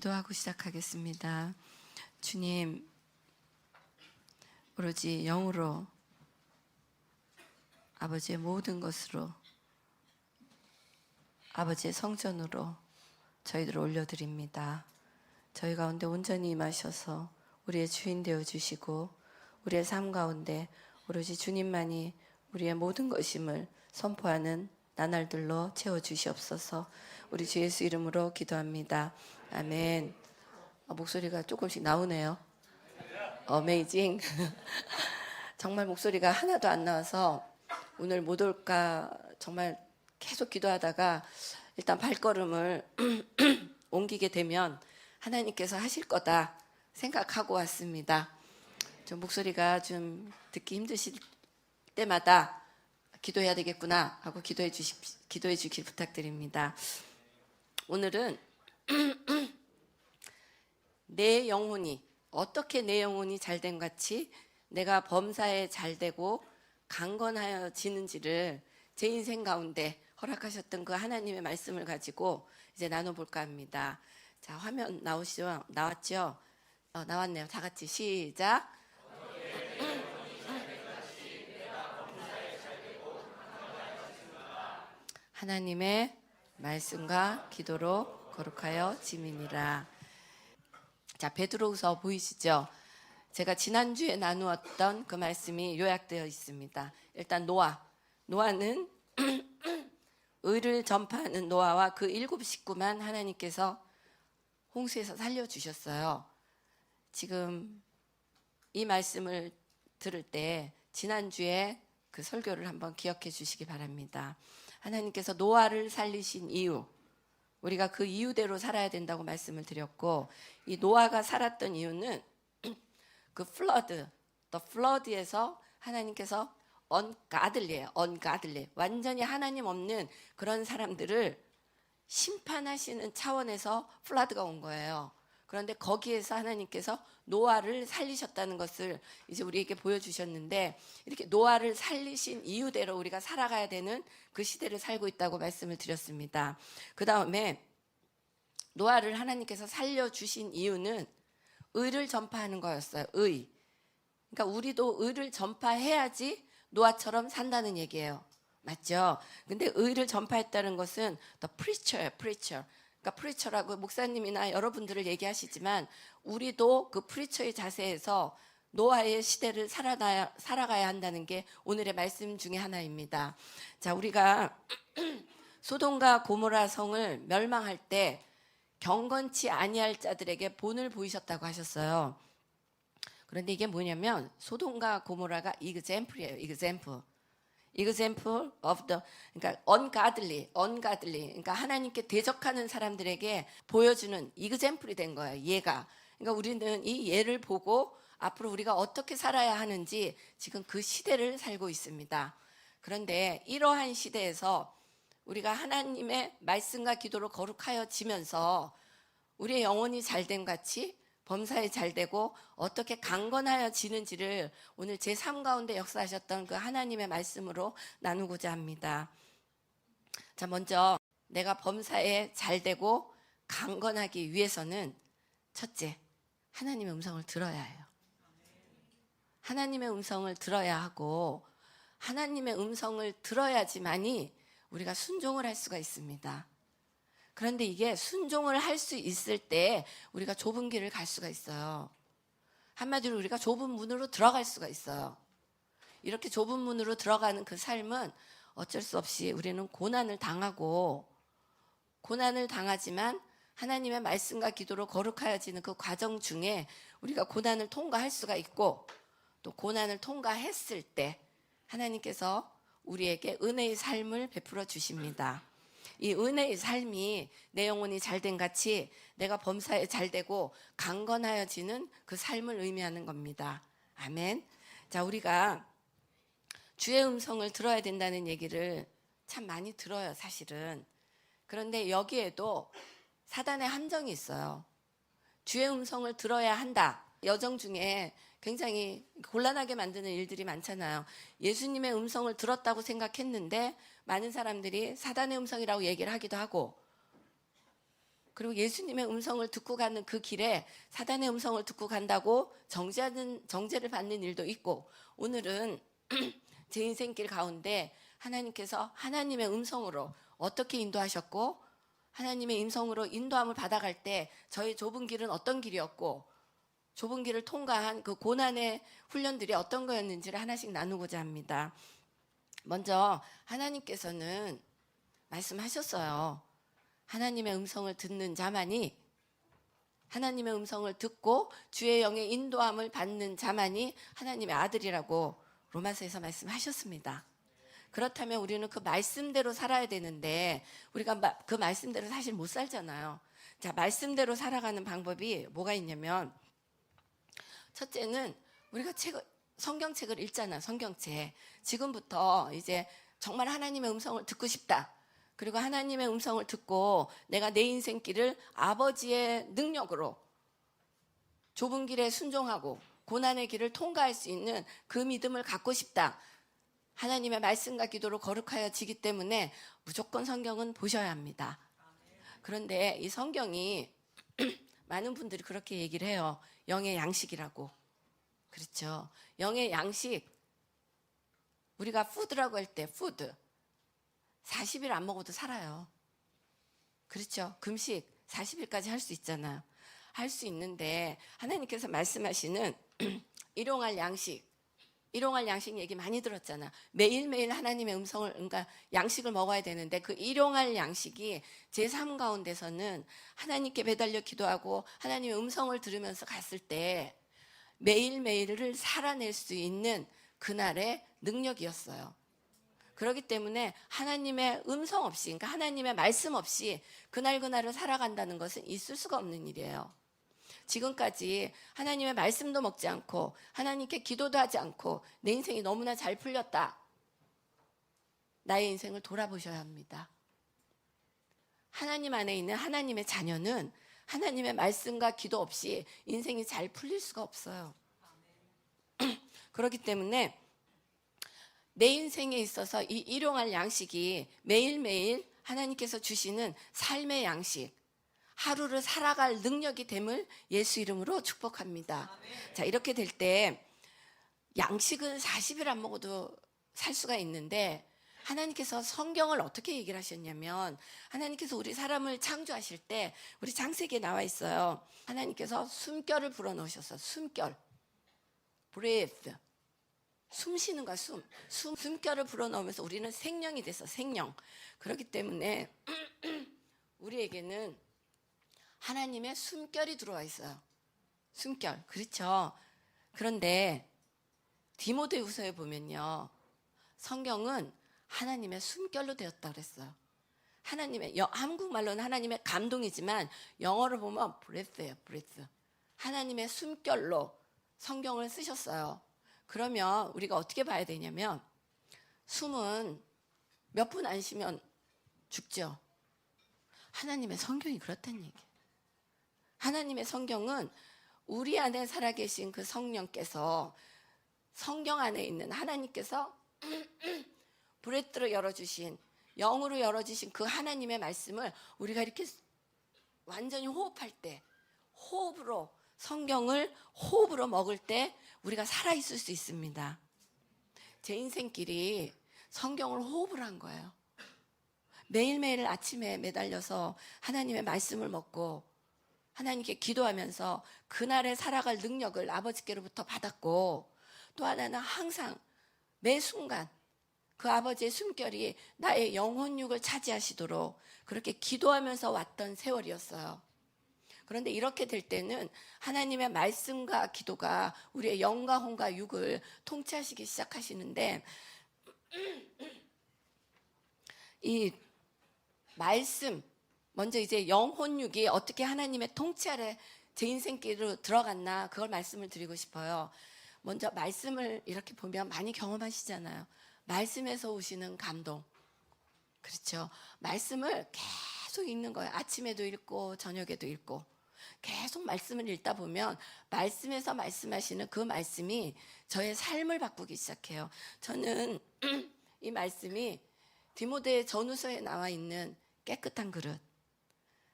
기도하고 시작하겠습니다. 주님, 오로지 영으로 아버지의 모든 것으로 아버지의 성전으로 저희들을 올려드립니다. 저희 가운데 온전히 임하셔서 우리의 주인 되어주시고 우리의 삶 가운데 오로지 주님만이 우리의 모든 것임을 선포하는 나날들로 채워주시옵소서. 우리 주 예수 이름으로 기도합니다. 아멘. 목소리가 조금씩 나오네요. 어메이징. 정말 목소리가 하나도 안 나와서 오늘 못 올까 정말 계속 기도하다가 일단 발걸음을 옮기게 되면 하나님께서 하실 거다 생각하고 왔습니다. 좀 목소리가 좀 듣기 힘드실 때마다 기도해야 되겠구나 하고 기도해 주길 부탁드립니다. 오늘은 내 영혼이 어떻게 내 영혼이 잘된 같이 내가 범사에 잘되고 강건하여지는지를 제 인생 가운데 허락하셨던 그 하나님의 말씀을 가지고 이제 나눠볼까 합니다. 자, 화면 나오시죠? 나왔죠? 나왔네요. 다 같이 시작. 하나님의 말씀과 기도로 거룩하여 지민이라. 자, 베드로후서 보이시죠? 제가 지난주에 나누었던 그 말씀이 요약되어 있습니다. 일단 노아는 의를 전파하는 노아와 그 7 식구만 하나님께서 홍수에서 살려주셨어요. 지금 이 말씀을 들을 때 지난주에 그 설교를 한번 기억해 주시기 바랍니다. 하나님께서 노아를 살리신 이유, 우리가 그 이유대로 살아야 된다고 말씀을 드렸고, 이 노아가 살았던 이유는 그 flood에서 하나님께서 ungodly, 완전히 하나님 없는 그런 사람들을 심판하시는 차원에서 플라드가 온 거예요. 그런데 거기에서 하나님께서 노아를 살리셨다는 것을 이제 우리에게 보여주셨는데, 이렇게 노아를 살리신 이유대로 우리가 살아가야 되는 그 시대를 살고 있다고 말씀을 드렸습니다. 그 다음에 노아를 하나님께서 살려주신 이유는 의를 전파하는 거였어요. 의. 그러니까 우리도 의를 전파해야지 노아처럼 산다는 얘기예요. 맞죠? 근데 의를 전파했다는 것은 the preacher. 그러니까 프리처라고 목사님이나 여러분들을 얘기하시지만 우리도 그 프리처의 자세에서 노아의 시대를 살아가야 한다는 게 오늘의 말씀 중에 하나입니다. 자, 우리가 소돔과 고모라 성을 멸망할 때 경건치 아니할 자들에게 본을 보이셨다고 하셨어요. 그런데 이게 뭐냐면 소돔과 고모라가 example이에요. example of the, 그러니까 ungodly. 그러니까 하나님께 대적하는 사람들에게 보여주는 example이 된 거예요. 예가. 그러니까 우리는 이 예를 보고 앞으로 우리가 어떻게 살아야 하는지 지금 그 시대를 살고 있습니다. 그런데 이러한 시대에서 우리가 하나님의 말씀과 기도로 거룩하여지면서 우리의 영혼이 잘된 같이 범사에 잘되고 어떻게 강건하여지는지를 오늘 제 삶 가운데 역사하셨던 그 하나님의 말씀으로 나누고자 합니다. 자, 먼저 내가 범사에 잘되고 강건하기 위해서는 첫째, 하나님의 음성을 들어야 해요. 하나님의 음성을 들어야 하고 하나님의 음성을 들어야지만이 우리가 순종을 할 수가 있습니다. 그런데 이게 순종을 할 수 있을 때 우리가 좁은 길을 갈 수가 있어요. 한마디로 우리가 좁은 문으로 들어갈 수가 있어요. 이렇게 좁은 문으로 들어가는 그 삶은 어쩔 수 없이 우리는 고난을 당하지만 하나님의 말씀과 기도로 거룩하여지는 그 과정 중에 우리가 고난을 통과할 수가 있고, 또 고난을 통과했을 때 하나님께서 우리에게 은혜의 삶을 베풀어 주십니다. 이 은혜의 삶이 내 영혼이 잘된 같이 내가 범사에 잘되고 강건하여지는 그 삶을 의미하는 겁니다. 아멘. 자, 우리가 주의 음성을 들어야 된다는 얘기를 참 많이 들어요, 사실은. 그런데 여기에도 사단의 함정이 있어요. 주의 음성을 들어야 한다. 여정 중에 굉장히 곤란하게 만드는 일들이 많잖아요. 예수님의 음성을 들었다고 생각했는데 많은 사람들이 사단의 음성이라고 얘기를 하기도 하고, 그리고 예수님의 음성을 듣고 가는 그 길에 사단의 음성을 듣고 간다고 정죄를 받는 일도 있고, 오늘은 제 인생길 가운데 하나님께서 하나님의 음성으로 어떻게 인도하셨고, 하나님의 음성으로 인도함을 받아갈 때 저의 좁은 길은 어떤 길이었고, 좁은 길을 통과한 그 고난의 훈련들이 어떤 거였는지를 하나씩 나누고자 합니다. 먼저 하나님께서는 말씀하셨어요. 하나님의 음성을 듣는 자만이, 하나님의 음성을 듣고 주의 영의 인도함을 받는 자만이 하나님의 아들이라고 로마서에서 말씀하셨습니다. 그렇다면 우리는 그 말씀대로 살아야 되는데 우리가 그 말씀대로 사실 못 살잖아요. 자, 말씀대로 살아가는 방법이 뭐가 있냐면, 첫째는 우리가 성경책을 읽잖아. 성경책. 지금부터 이제 정말 하나님의 음성을 듣고 싶다. 그리고 하나님의 음성을 듣고 내가 내 인생길을 아버지의 능력으로 좁은 길에 순종하고 고난의 길을 통과할 수 있는 그 믿음을 갖고 싶다. 하나님의 말씀과 기도로 거룩하여지기 때문에 무조건 성경은 보셔야 합니다. 그런데 이 성경이 많은 분들이 그렇게 얘기를 해요. 영의 양식이라고. 그렇죠. 영의 양식. 우리가 푸드라고 할 때 푸드. 40일 안 먹어도 살아요. 그렇죠. 금식 40일까지 할 수 있잖아요. 할 수 있는데 하나님께서 말씀하시는 일용할 양식. 일용할 양식 얘기 많이 들었잖아. 매일매일 하나님의 음성을, 그러니까 양식을 먹어야 되는데 그 일용할 양식이 제 삶 가운데서는 하나님께 매달려 기도하고 하나님의 음성을 들으면서 갔을 때 매일매일을 살아낼 수 있는 그날의 능력이었어요. 그렇기 때문에 하나님의 음성 없이, 그러니까 하나님의 말씀 없이 그날그날을 살아간다는 것은 있을 수가 없는 일이에요. 지금까지 하나님의 말씀도 먹지 않고 하나님께 기도도 하지 않고 내 인생이 너무나 잘 풀렸다. 나의 인생을 돌아보셔야 합니다. 하나님 안에 있는 하나님의 자녀는 하나님의 말씀과 기도 없이 인생이 잘 풀릴 수가 없어요. 그렇기 때문에 내 인생에 있어서 이 일용할 양식이 매일매일 하나님께서 주시는 삶의 양식, 하루를 살아갈 능력이 됨을 예수 이름으로 축복합니다. 자, 이렇게 될 때 양식은 40일 안 먹어도 살 수가 있는데, 하나님께서 성경을 어떻게 얘기를 하셨냐면, 하나님께서 우리 사람을 창조하실 때 우리 창세기에 나와 있어요. 하나님께서 숨결을 불어넣으셔서, 숨결, breathe, 숨 쉬는 거야. 숨결을 불어넣으면서 우리는 생명이 돼서, 생명. 그렇기 때문에 우리에게는 하나님의 숨결이 들어와 있어요. 숨결. 그렇죠. 그런데 디모데후서에 보면요, 성경은 하나님의 숨결로 되었다 그랬어요. 하나님의, 한국말로는 하나님의 감동이지만 영어로 보면 breath예요. breath. 하나님의 숨결로 성경을 쓰셨어요. 그러면 우리가 어떻게 봐야 되냐면, 숨은 몇 분 안 쉬면 죽죠. 하나님의 성경이 그렇다는 얘기예요. 하나님의 성경은 우리 안에 살아계신 그 성령께서, 성경 안에 있는 하나님께서 브레트로 열어주신, 영으로 열어주신 그 하나님의 말씀을 우리가 이렇게 완전히 호흡할 때, 호흡으로, 성경을 호흡으로 먹을 때 우리가 살아있을 수 있습니다. 제 인생길이 성경을 호흡을 한 거예요. 매일매일 아침에 매달려서 하나님의 말씀을 먹고 하나님께 기도하면서 그날에 살아갈 능력을 아버지께로부터 받았고, 또 하나는 항상 매 순간 그 아버지의 숨결이 나의 영혼육을 차지하시도록 그렇게 기도하면서 왔던 세월이었어요. 그런데 이렇게 될 때는 하나님의 말씀과 기도가 우리의 영과 혼과 육을 통치하시기 시작하시는데, 이 말씀, 먼저 이제 영혼육이 어떻게 하나님의 통치 아래 제 인생길로 들어갔나, 그걸 말씀을 드리고 싶어요. 먼저 말씀을 이렇게 보면 많이 경험하시잖아요. 말씀에서 오시는 감동. 그렇죠. 말씀을 계속 읽는 거예요. 아침에도 읽고 저녁에도 읽고. 계속 말씀을 읽다 보면 말씀에서 말씀하시는 그 말씀이 저의 삶을 바꾸기 시작해요. 저는 이 말씀이 디모데 전후서에 나와 있는 깨끗한 그릇,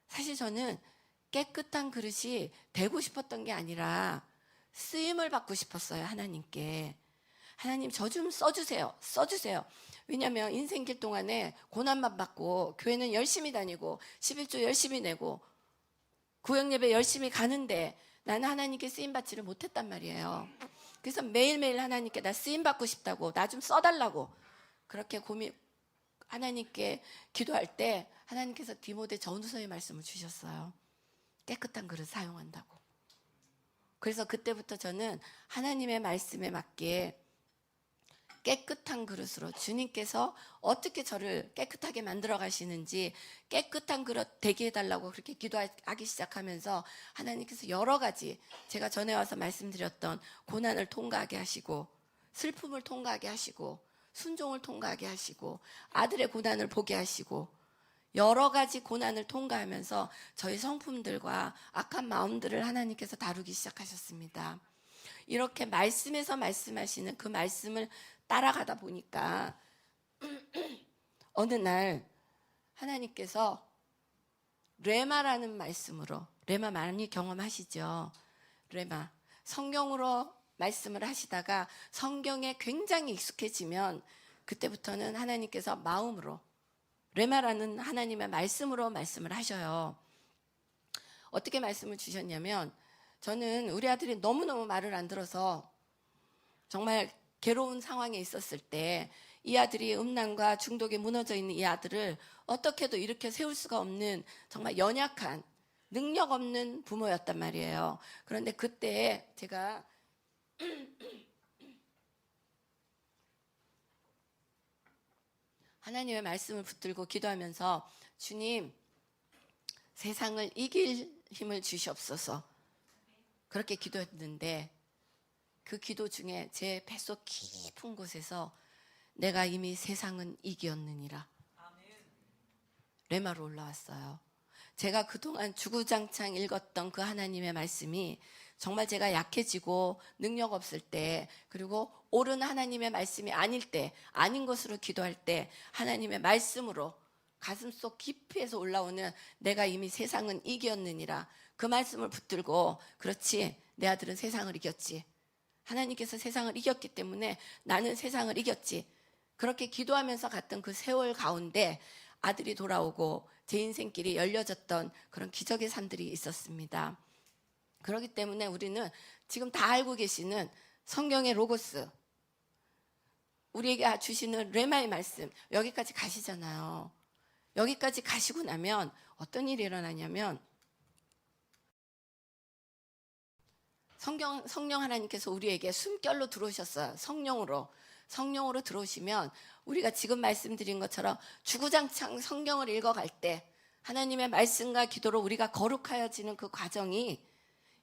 사실 저는 깨끗한 그릇이 되고 싶었던 게 아니라 쓰임을 받고 싶었어요. 하나님께. 하나님 저 좀 써주세요. 써주세요. 왜냐하면 인생길 동안에 고난만 받고 교회는 열심히 다니고 11조 열심히 내고 구역예배 열심히 가는데 나는 하나님께 쓰임받지를 못했단 말이에요. 그래서 매일매일 하나님께 나 쓰임받고 싶다고 나 좀 써달라고 그렇게 하나님께 기도할 때 하나님께서 디모데 전후서의 말씀을 주셨어요. 깨끗한 그릇 사용한다고. 그래서 그때부터 저는 하나님의 말씀에 맞게 깨끗한 그릇으로 주님께서 어떻게 저를 깨끗하게 만들어 가시는지 깨끗한 그릇 되게 해달라고 그렇게 기도하기 시작하면서 하나님께서 여러 가지 제가 전에 와서 말씀드렸던 고난을 통과하게 하시고 슬픔을 통과하게 하시고 순종을 통과하게 하시고 아들의 고난을 보게 하시고 여러 가지 고난을 통과하면서 저희 성품들과 악한 마음들을 하나님께서 다루기 시작하셨습니다. 이렇게 말씀에서 말씀하시는 그 말씀을 따라가다 보니까 어느 날 하나님께서 레마라는 말씀으로, 레마 많이 경험하시죠? 레마. 성경으로 말씀을 하시다가 성경에 굉장히 익숙해지면 그때부터는 하나님께서 마음으로 레마라는 하나님의 말씀으로 말씀을 하셔요. 어떻게 말씀을 주셨냐면 저는 우리 아들이 너무너무 말을 안 들어서 정말 괴로운 상황에 있었을 때 이 아들이 음란과 중독에 무너져 있는 이 아들을 어떻게도 일으켜 세울 수가 없는 정말 연약한 능력 없는 부모였단 말이에요. 그런데 그때 제가 하나님의 말씀을 붙들고 기도하면서 주님 세상을 이길 힘을 주시옵소서 그렇게 기도했는데 그 기도 중에 제 뱃속 깊은 곳에서 내가 이미 세상은 이기었느니라 레마로 올라왔어요. 제가 그동안 주구장창 읽었던 그 하나님의 말씀이 정말 제가 약해지고 능력 없을 때 그리고 옳은 하나님의 말씀이 아닐 때 아닌 것으로 기도할 때 하나님의 말씀으로 가슴속 깊이에서 올라오는 내가 이미 세상은 이겼느니라 그 말씀을 붙들고 그렇지 내 아들은 세상을 이겼지 하나님께서 세상을 이겼기 때문에 나는 세상을 이겼지 그렇게 기도하면서 갔던 그 세월 가운데 아들이 돌아오고 제 인생길이 열려졌던 그런 기적의 삶들이 있었습니다. 그렇기 때문에 우리는 지금 다 알고 계시는 성경의 로고스 우리에게 주시는 레마의 말씀 여기까지 가시잖아요. 여기까지 가시고 나면 어떤 일이 일어나냐면 성령 하나님께서 우리에게 숨결로 들어오셨어요. 성령으로 들어오시면 우리가 지금 말씀드린 것처럼 주구장창 성경을 읽어갈 때 하나님의 말씀과 기도로 우리가 거룩하여지는 그 과정이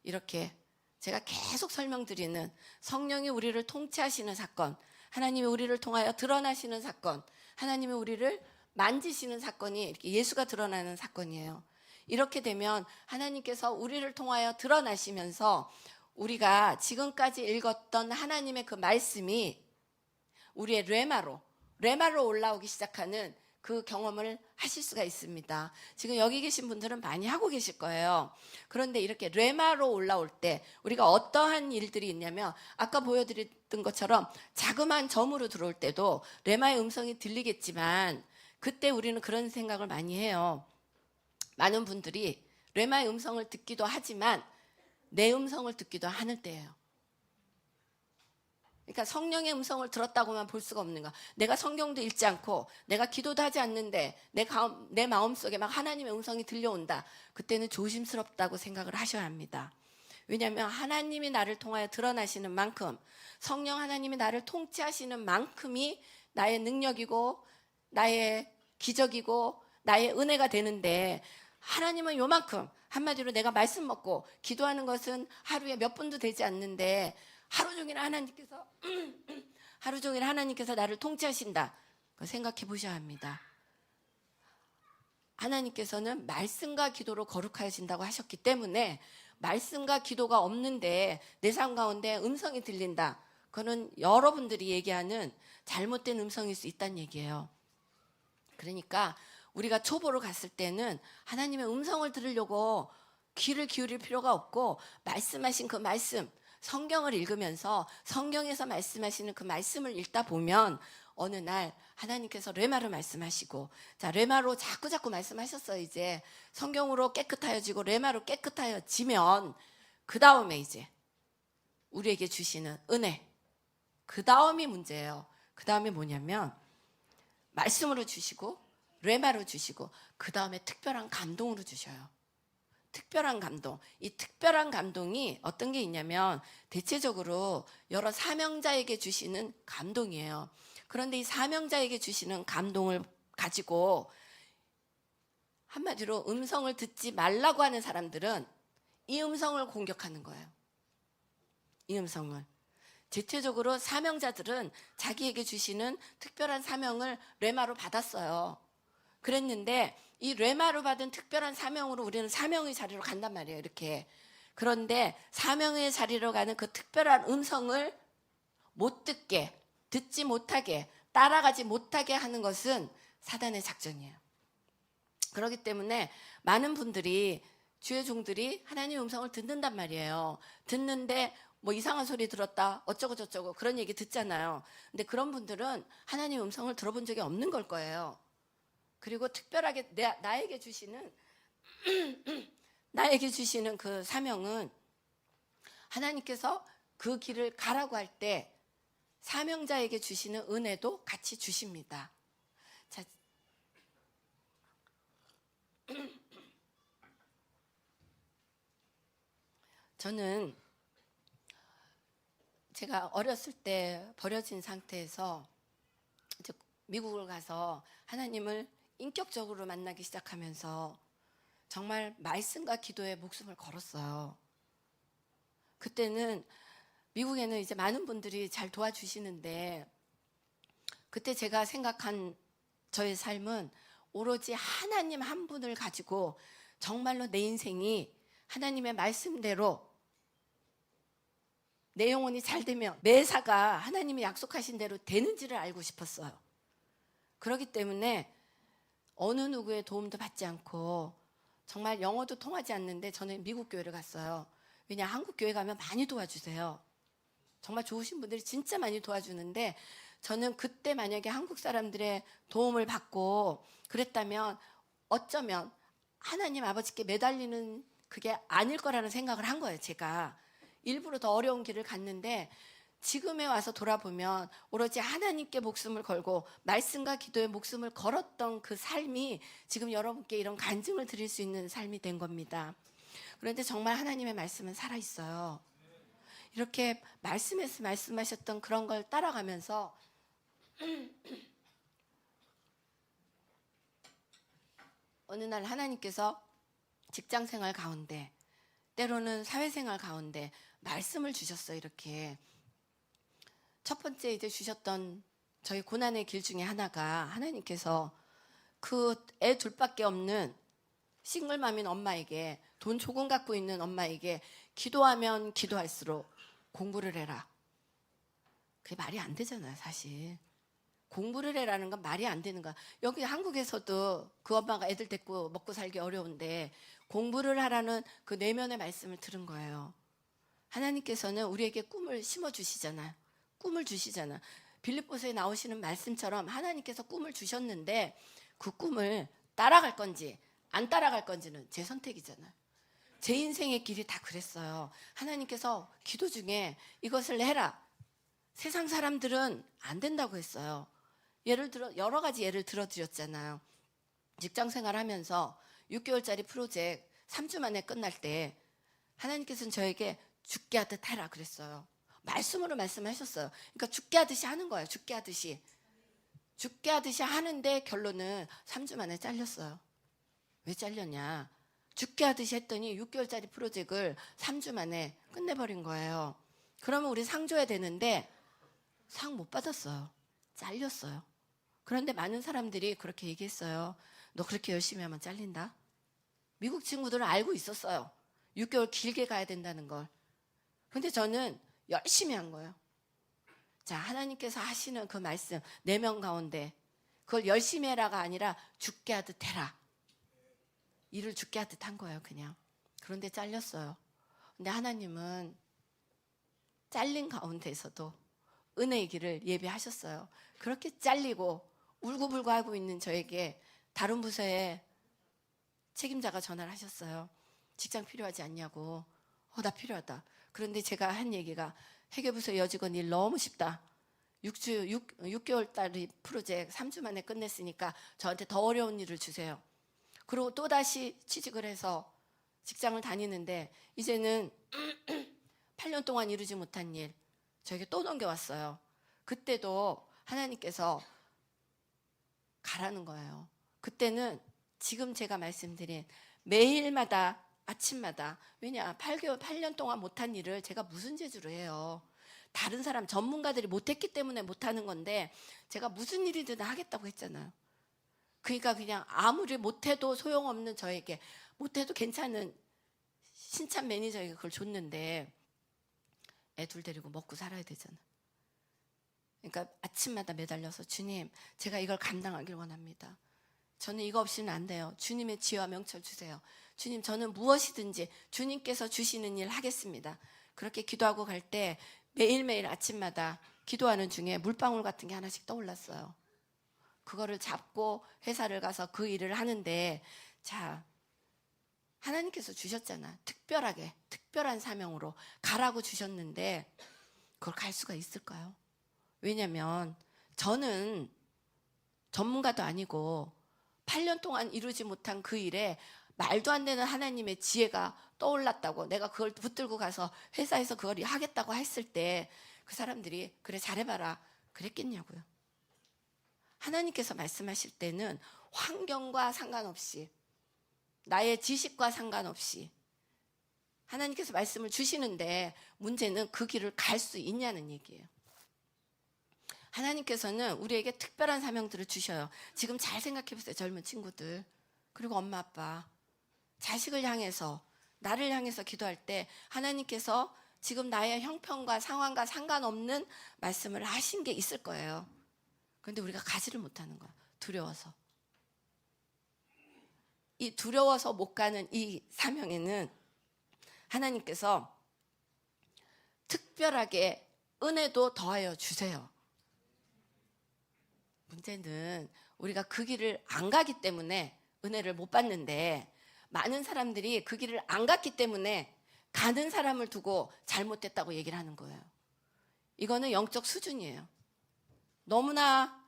이렇게 제가 계속 설명드리는 성령이 우리를 통치하시는 사건 하나님이 우리를 통하여 드러나시는 사건 하나님이 우리를 만지시는 사건이 이렇게 예수가 드러나는 사건이에요. 이렇게 되면 하나님께서 우리를 통하여 드러나시면서 우리가 지금까지 읽었던 하나님의 그 말씀이 우리의 레마로 올라오기 시작하는 그 경험을 하실 수가 있습니다. 지금 여기 계신 분들은 많이 하고 계실 거예요. 그런데 이렇게 레마로 올라올 때 우리가 어떠한 일들이 있냐면 아까 보여드렸던 것처럼 자그마한 점으로 들어올 때도 레마의 음성이 들리겠지만 그때 우리는 그런 생각을 많이 해요. 많은 분들이 레마의 음성을 듣기도 하지만 내 음성을 듣기도 하는 때예요. 그러니까 성령의 음성을 들었다고만 볼 수가 없는 거야. 내가 성경도 읽지 않고 내가 기도도 하지 않는데 내 마음속에 막 하나님의 음성이 들려온다. 그때는 조심스럽다고 생각을 하셔야 합니다. 왜냐하면 하나님이 나를 통하여 드러나시는 만큼 성령 하나님이 나를 통치하시는 만큼이 나의 능력이고 나의 기적이고 나의 은혜가 되는데 하나님은 요만큼 한마디로 내가 말씀 먹고 기도하는 것은 하루에 몇 분도 되지 않는데 하루 종일 하나님께서 나를 통치하신다. 생각해 보셔야 합니다. 하나님께서는 말씀과 기도로 거룩하신다고 하셨기 때문에 말씀과 기도가 없는데 내 삶 가운데 음성이 들린다. 그거는 여러분들이 얘기하는 잘못된 음성일 수 있다는 얘기예요. 그러니까 우리가 초보로 갔을 때는 하나님의 음성을 들으려고 귀를 기울일 필요가 없고 말씀하신 그 말씀, 성경을 읽으면서 성경에서 말씀하시는 그 말씀을 읽다 보면 어느 날 하나님께서 레마로 말씀하시고, 자, 레마로 자꾸 말씀하셨어요. 이제 성경으로 깨끗하여지고 레마로 깨끗하여지면 그 다음에 이제 우리에게 주시는 은혜, 그 다음이 문제예요. 그 다음에 뭐냐면 말씀으로 주시고 레마로 주시고 그 다음에 특별한 감동으로 주셔요. 특별한 감동. 이 특별한 감동이 어떤 게 있냐면 대체적으로 여러 사명자에게 주시는 감동이에요. 그런데 이 사명자에게 주시는 감동을 가지고 한마디로 음성을 듣지 말라고 하는 사람들은 이 음성을 공격하는 거예요. 이 음성을. 대체적으로 사명자들은 자기에게 주시는 특별한 사명을 레마로 받았어요. 그랬는데 이 레마로 받은 특별한 사명으로 우리는 사명의 자리로 간단 말이에요. 이렇게. 그런데 사명의 자리로 가는 그 특별한 음성을 못 듣게, 듣지 못하게, 따라가지 못하게 하는 것은 사단의 작전이에요. 그렇기 때문에 많은 분들이, 주의 종들이 하나님의 음성을 듣는단 말이에요. 듣는데 뭐 이상한 소리 들었다, 어쩌고 저쩌고 그런 얘기 듣잖아요. 근데 그런 분들은 하나님의 음성을 들어본 적이 없는 걸 거예요. 그리고 특별하게 나에게 주시는 나에게 주시는 그 사명은 하나님께서 그 길을 가라고 할 때 사명자에게 주시는 은혜도 같이 주십니다. 자, 저는 제가 어렸을 때 버려진 상태에서 이제 미국을 가서 하나님을 인격적으로 만나기 시작하면서 정말 말씀과 기도에 목숨을 걸었어요. 그때는 미국에는 이제 많은 분들이 잘 도와주시는데 그때 제가 생각한 저의 삶은 오로지 하나님 한 분을 가지고 정말로 내 인생이 하나님의 말씀대로 내 영혼이 잘 되면 매사가 하나님이 약속하신 대로 되는지를 알고 싶었어요. 그렇기 때문에 어느 누구의 도움도 받지 않고 정말 영어도 통하지 않는데 저는 미국 교회를 갔어요. 왜냐, 한국 교회 가면 많이 도와주세요. 정말 좋으신 분들이 진짜 많이 도와주는데 저는 그때 만약에 한국 사람들의 도움을 받고 그랬다면 어쩌면 하나님 아버지께 매달리는 그게 아닐 거라는 생각을 한 거예요. 제가 일부러 더 어려운 길을 갔는데 지금에 와서 돌아보면 오로지 하나님께 목숨을 걸고 말씀과 기도에 목숨을 걸었던 그 삶이 지금 여러분께 이런 간증을 드릴 수 있는 삶이 된 겁니다. 그런데 정말 하나님의 말씀은 살아있어요. 이렇게 말씀에서 말씀하셨던 그런 걸 따라가면서 어느 날 하나님께서 직장생활 가운데 때로는 사회생활 가운데 말씀을 주셨어요. 이렇게 첫 번째 이제 주셨던 저희 고난의 길 중에 하나가 하나님께서 그 애 둘밖에 없는 싱글맘인 엄마에게, 돈 조금 갖고 있는 엄마에게 기도하면 기도할수록 공부를 해라. 그게 말이 안 되잖아요, 사실. 공부를 해라는 건 말이 안 되는 거야. 여기 한국에서도 그 엄마가 애들 데리고 먹고 살기 어려운데 공부를 하라는 그 내면의 말씀을 들은 거예요. 하나님께서는 우리에게 꿈을 심어주시잖아요. 꿈을 주시잖아. 빌립보서에 나오시는 말씀처럼 하나님께서 꿈을 주셨는데 그 꿈을 따라갈 건지 안 따라갈 건지는 제 선택이잖아요. 제 인생의 길이 다 그랬어요. 하나님께서 기도 중에 이것을 해라. 세상 사람들은 안 된다고 했어요. 예를 들어 여러 가지 예를 들어드렸잖아요. 직장 생활하면서 6개월짜리 프로젝트 3주 만에 끝날 때 하나님께서는 저에게 죽게 하듯 해라 그랬어요. 말씀으로 말씀하셨어요. 그러니까 죽게 하듯이 하는 거예요. 죽게 하듯이. 죽게 하듯이 하는데 결론은 3주 만에 잘렸어요. 왜 잘렸냐? 죽게 하듯이 했더니 6개월짜리 프로젝트를 3주 만에 끝내버린 거예요. 그러면 우리 상 줘야 되는데 상 못 받았어요. 잘렸어요. 그런데 많은 사람들이 그렇게 얘기했어요. 너 그렇게 열심히 하면 잘린다? 미국 친구들은 알고 있었어요. 6개월 길게 가야 된다는 걸. 근데 저는 열심히 한 거예요. 자, 하나님께서 하시는 그 말씀 내면 가운데 그걸 열심히 해라가 아니라 죽게 하듯 해라. 일을 죽게 하듯 한 거예요, 그냥. 그런데 잘렸어요. 근데 하나님은 잘린 가운데서도 은혜의 길을 예비하셨어요. 그렇게 잘리고 울고불고 하고 있는 저에게 다른 부서에 책임자가 전화를 하셨어요. 직장 필요하지 않냐고. 나 필요하다. 그런데 제가 한 얘기가 회계부서 여직원 일 너무 쉽다. 6개월짜리 프로젝트 3주 만에 끝냈으니까 저한테 더 어려운 일을 주세요. 그리고 또다시 취직을 해서 직장을 다니는데 이제는 8년 동안 이루지 못한 일 저에게 또 넘겨왔어요. 그때도 하나님께서 가라는 거예요. 그때는 지금 제가 말씀드린 매일마다 아침마다, 왜냐 8년 동안 못한 일을 제가 무슨 재주로 해요. 다른 사람 전문가들이 못했기 때문에 못하는 건데 제가 무슨 일이든 하겠다고 했잖아요. 그러니까 그냥 아무리 못해도 소용없는 저에게, 못해도 괜찮은 신참 매니저에게 그걸 줬는데 애 둘 데리고 먹고 살아야 되잖아. 그러니까 아침마다 매달려서 주님, 제가 이걸 감당하길 원합니다. 저는 이거 없이는 안 돼요. 주님의 지혜와 명철 주세요. 주님, 저는 무엇이든지 주님께서 주시는 일 하겠습니다. 그렇게 기도하고 갈 때 매일매일 아침마다 기도하는 중에 물방울 같은 게 하나씩 떠올랐어요. 그거를 잡고 회사를 가서 그 일을 하는데, 자, 하나님께서 주셨잖아. 특별하게, 특별한 사명으로 가라고 주셨는데 그걸 갈 수가 있을까요? 왜냐면 저는 전문가도 아니고 8년 동안 이루지 못한 그 일에 말도 안 되는 하나님의 지혜가 떠올랐다고 내가 그걸 붙들고 가서 회사에서 그걸 하겠다고 했을 때 그 사람들이 그래 잘해봐라 그랬겠냐고요. 하나님께서 말씀하실 때는 환경과 상관없이, 나의 지식과 상관없이 하나님께서 말씀을 주시는데 문제는 그 길을 갈 수 있냐는 얘기예요. 하나님께서는 우리에게 특별한 사명들을 주셔요. 지금 잘 생각해 보세요. 젊은 친구들, 그리고 엄마 아빠, 자식을 향해서, 나를 향해서 기도할 때 하나님께서 지금 나의 형편과 상황과 상관없는 말씀을 하신 게 있을 거예요. 그런데 우리가 가지를 못하는 거야. 두려워서. 이 두려워서 못 가는 이 사명에는 하나님께서 특별하게 은혜도 더하여 주세요. 문제는 우리가 그 길을 안 가기 때문에 은혜를 못 받는데, 많은 사람들이 그 길을 안 갔기 때문에 가는 사람을 두고 잘못됐다고 얘기를 하는 거예요. 이거는 영적 수준이에요. 너무나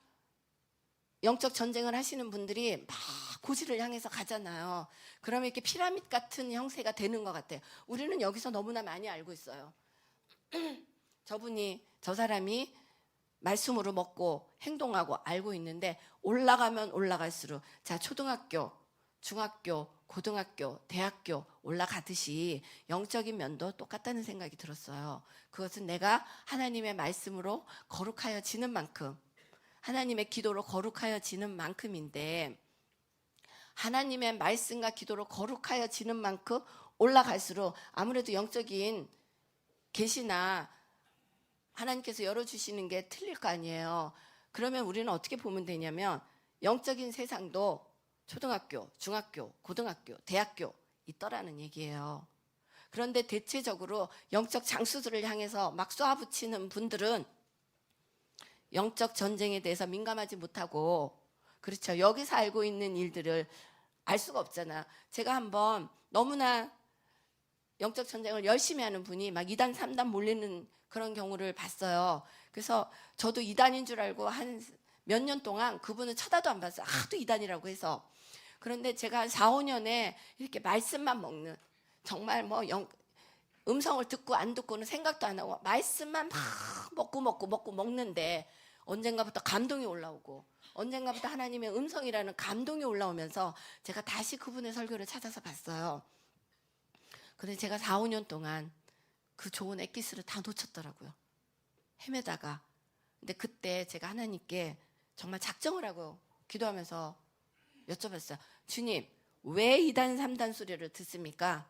영적 전쟁을 하시는 분들이 막 고지를 향해서 가잖아요. 그러면 이렇게 피라미드 같은 형태가 되는 것 같아요. 우리는 여기서 너무나 많이 알고 있어요. 저 사람이 말씀으로 먹고 행동하고 알고 있는데 올라가면 올라갈수록, 자, 초등학교, 중학교, 고등학교, 대학교 올라가듯이 영적인 면도 똑같다는 생각이 들었어요. 그것은 내가 하나님의 말씀으로 거룩하여지는 만큼, 하나님의 기도로 거룩하여지는 만큼인데, 하나님의 말씀과 기도로 거룩하여지는 만큼 올라갈수록 아무래도 영적인 계시나 하나님께서 열어주시는 게 틀릴 거 아니에요. 그러면 우리는 어떻게 보면 되냐면, 영적인 세상도 초등학교, 중학교, 고등학교, 대학교 있더라는 얘기예요. 그런데 대체적으로 영적 장수들을 향해서 막 쏘아붙이는 분들은 영적 전쟁에 대해서 민감하지 못하고, 그렇죠, 여기서 알고 있는 일들을 알 수가 없잖아. 제가 한번 너무나 영적 전쟁을 열심히 하는 분이 막 2단 3단 몰리는 그런 경우를 봤어요. 그래서 저도 2단인 줄 알고 한 몇 년 동안 그분은 쳐다도 안 봤어요. 하도 2단이라고 해서. 그런데 제가 한 4, 5년에 이렇게 말씀만 먹는, 정말 뭐 음성을 듣고 안 듣고는 생각도 안 하고 말씀만 막 먹는데 언젠가부터 감동이 올라오고, 언젠가부터 하나님의 음성이라는 감동이 올라오면서 제가 다시 그분의 설교를 찾아서 봤어요. 그런데 제가 4, 5년 동안 그 좋은 엑기스를 다 놓쳤더라고요. 헤매다가. 근데 그때 제가 하나님께 정말 작정을 하고 기도하면서 여쭤봤어요. 주님, 왜 2단 3단 소리를 듣습니까?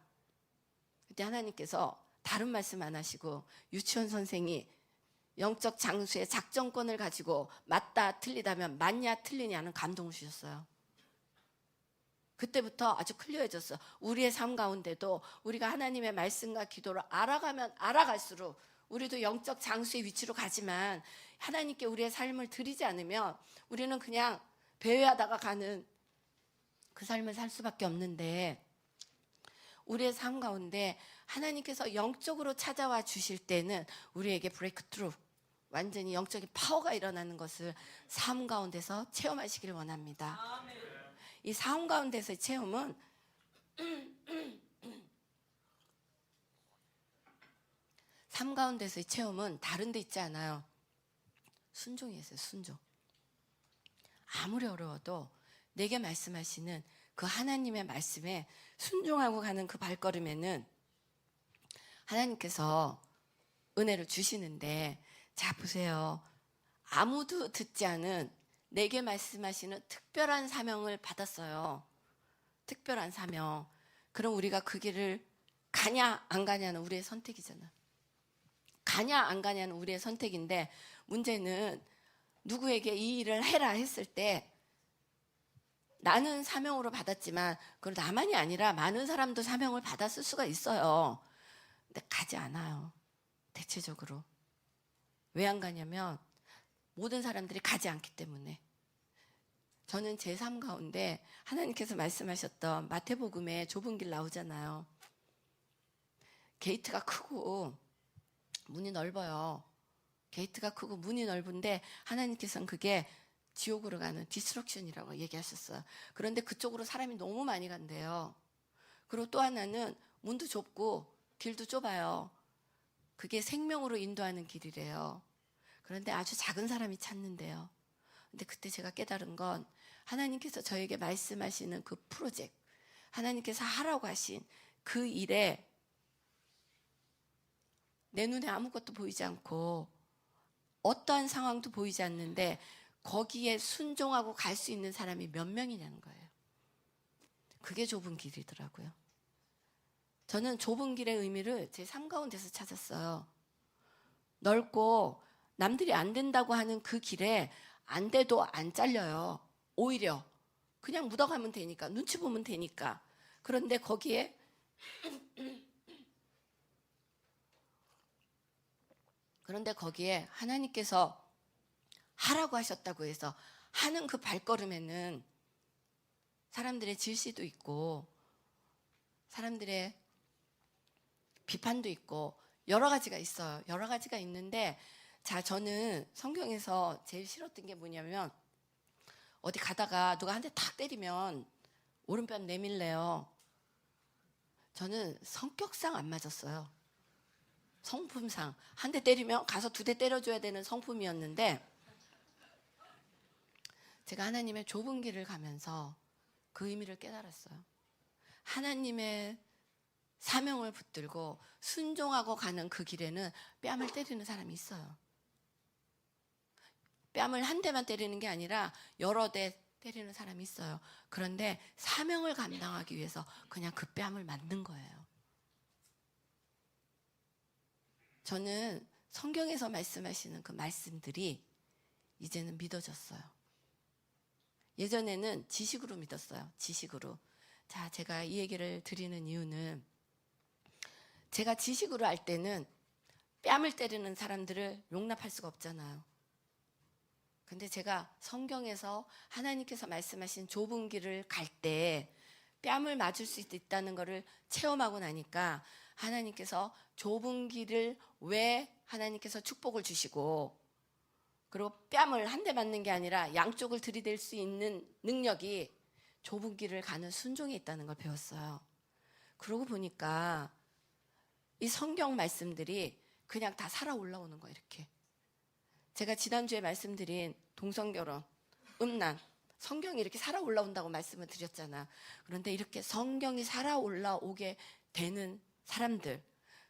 그때 하나님께서 다른 말씀 안 하시고, 유치원 선생이 영적 장수의 작전권을 가지고 맞다 틀리다면 맞냐 틀리냐는 감동을 주셨어요. 그때부터 아주 클리어해졌어. 우리의 삶 가운데도 우리가 하나님의 말씀과 기도를 알아가면 알아갈수록 우리도 영적 장수의 위치로 가지만 하나님께 우리의 삶을 드리지 않으면 우리는 그냥 배회하다가 가는 그 삶을 살 수밖에 없는데, 우리의 삶 가운데 하나님께서 영적으로 찾아와 주실 때는 우리에게 브레이크 트루, 완전히 영적인 파워가 일어나는 것을 삶 가운데서 체험하시길 원합니다. 이 삶 가운데서의 체험은 삶 가운데서의 체험은 다른 데 있지 않아요. 순종이 있어요. 순종. 아무리 어려워도 내게 말씀하시는 그 하나님의 말씀에 순종하고 가는 그 발걸음에는 하나님께서 은혜를 주시는데, 자 보세요. 아무도 듣지 않은 내게 말씀하시는 특별한 사명을 받았어요. 특별한 사명. 그럼 우리가 그 길을 가냐 안 가냐는 우리의 선택이잖아. 가냐 안 가냐는 우리의 선택인데, 문제는 누구에게 이 일을 해라 했을 때 나는 사명으로 받았지만 그걸 나만이 아니라 많은 사람도 사명을 받았을 수가 있어요. 근데 가지 않아요. 대체적으로. 왜 안 가냐면 모든 사람들이 가지 않기 때문에. 저는 제 삶 가운데 하나님께서 말씀하셨던 마태복음에 좁은 길 나오잖아요. 게이트가 크고 문이 넓어요. 게이트가 크고 문이 넓은데 하나님께서는 그게 지옥으로 가는 디스트럭션이라고 얘기하셨어요. 그런데 그쪽으로 사람이 너무 많이 간대요. 그리고 또 하나는 문도 좁고 길도 좁아요. 그게 생명으로 인도하는 길이래요. 그런데 아주 작은 사람이 찾는데요. 근데 그때 제가 깨달은 건 하나님께서 저에게 말씀하시는 그 프로젝트, 하나님께서 하라고 하신 그 일에 내 눈에 아무것도 보이지 않고 어떠한 상황도 보이지 않는데 거기에 순종하고 갈 수 있는 사람이 몇 명이냐는 거예요. 그게 좁은 길이더라고요. 저는 좁은 길의 의미를 제 삶 가운데서 찾았어요. 넓고 남들이 안 된다고 하는 그 길에 안 돼도 안 잘려요. 오히려 그냥 묻어가면 되니까, 눈치 보면 되니까. 그런데 거기에 하나님께서 하라고 하셨다고 해서 하는 그 발걸음에는 사람들의 질시도 있고 사람들의 비판도 있고 여러 가지가 있어요. 여러 가지가 있는데, 자, 저는 성경에서 제일 싫었던 게 뭐냐면 어디 가다가 누가 한 대 탁 때리면 오른편 내밀래요. 저는 성격상 안 맞았어요. 성품상 한 대 때리면 가서 2대 때려줘야 되는 성품이었는데, 제가 하나님의 좁은 길을 가면서 그 의미를 깨달았어요. 하나님의 사명을 붙들고 순종하고 가는 그 길에는 뺨을 때리는 사람이 있어요. 뺨을 한 대만 때리는 게 아니라 여러 대 때리는 사람이 있어요. 그런데 사명을 감당하기 위해서 그냥 그 뺨을 맞는 거예요. 저는 성경에서 말씀하시는 그 말씀들이 이제는 믿어졌어요. 예전에는 지식으로 믿었어요. 지식으로. 자, 제가 이 얘기를 드리는 이유는 제가 지식으로 알 때는 뺨을 때리는 사람들을 용납할 수가 없잖아요. 근데 제가 성경에서 하나님께서 말씀하신 좁은 길을 갈 때 뺨을 맞을 수 있다는 것을 체험하고 나니까 하나님께서 좁은 길을 왜 하나님께서 축복을 주시고, 그리고 뺨을 한 대 맞는 게 아니라 양쪽을 들이댈 수 있는 능력이 좁은 길을 가는 순종에 있다는 걸 배웠어요. 그러고 보니까 이 성경 말씀들이 그냥 다 살아 올라오는 거예요. 이렇게 제가 지난주에 말씀드린 동성결혼, 음란, 성경이 이렇게 살아 올라온다고 말씀을 드렸잖아. 그런데 이렇게 성경이 살아 올라오게 되는 사람들,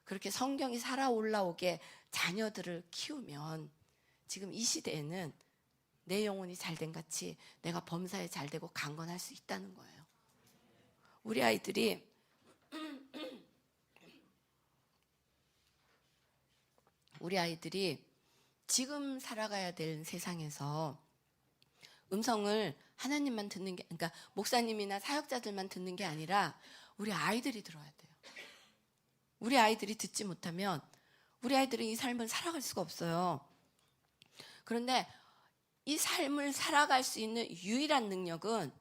그렇게 성경이 살아 올라오게 자녀들을 키우면 지금 이 시대에는 내 영혼이 잘된 같이 내가 범사에 잘되고 강건할 수 있다는 거예요. 우리 아이들이 지금 살아가야 될 세상에서 음성을 하나님만 듣는 게, 그러니까 목사님이나 사역자들만 듣는 게 아니라 우리 아이들이 들어야 돼요. 우리 아이들이 듣지 못하면 우리 아이들은 이 삶을 살아갈 수가 없어요. 그런데 이 삶을 살아갈 수 있는 유일한 능력은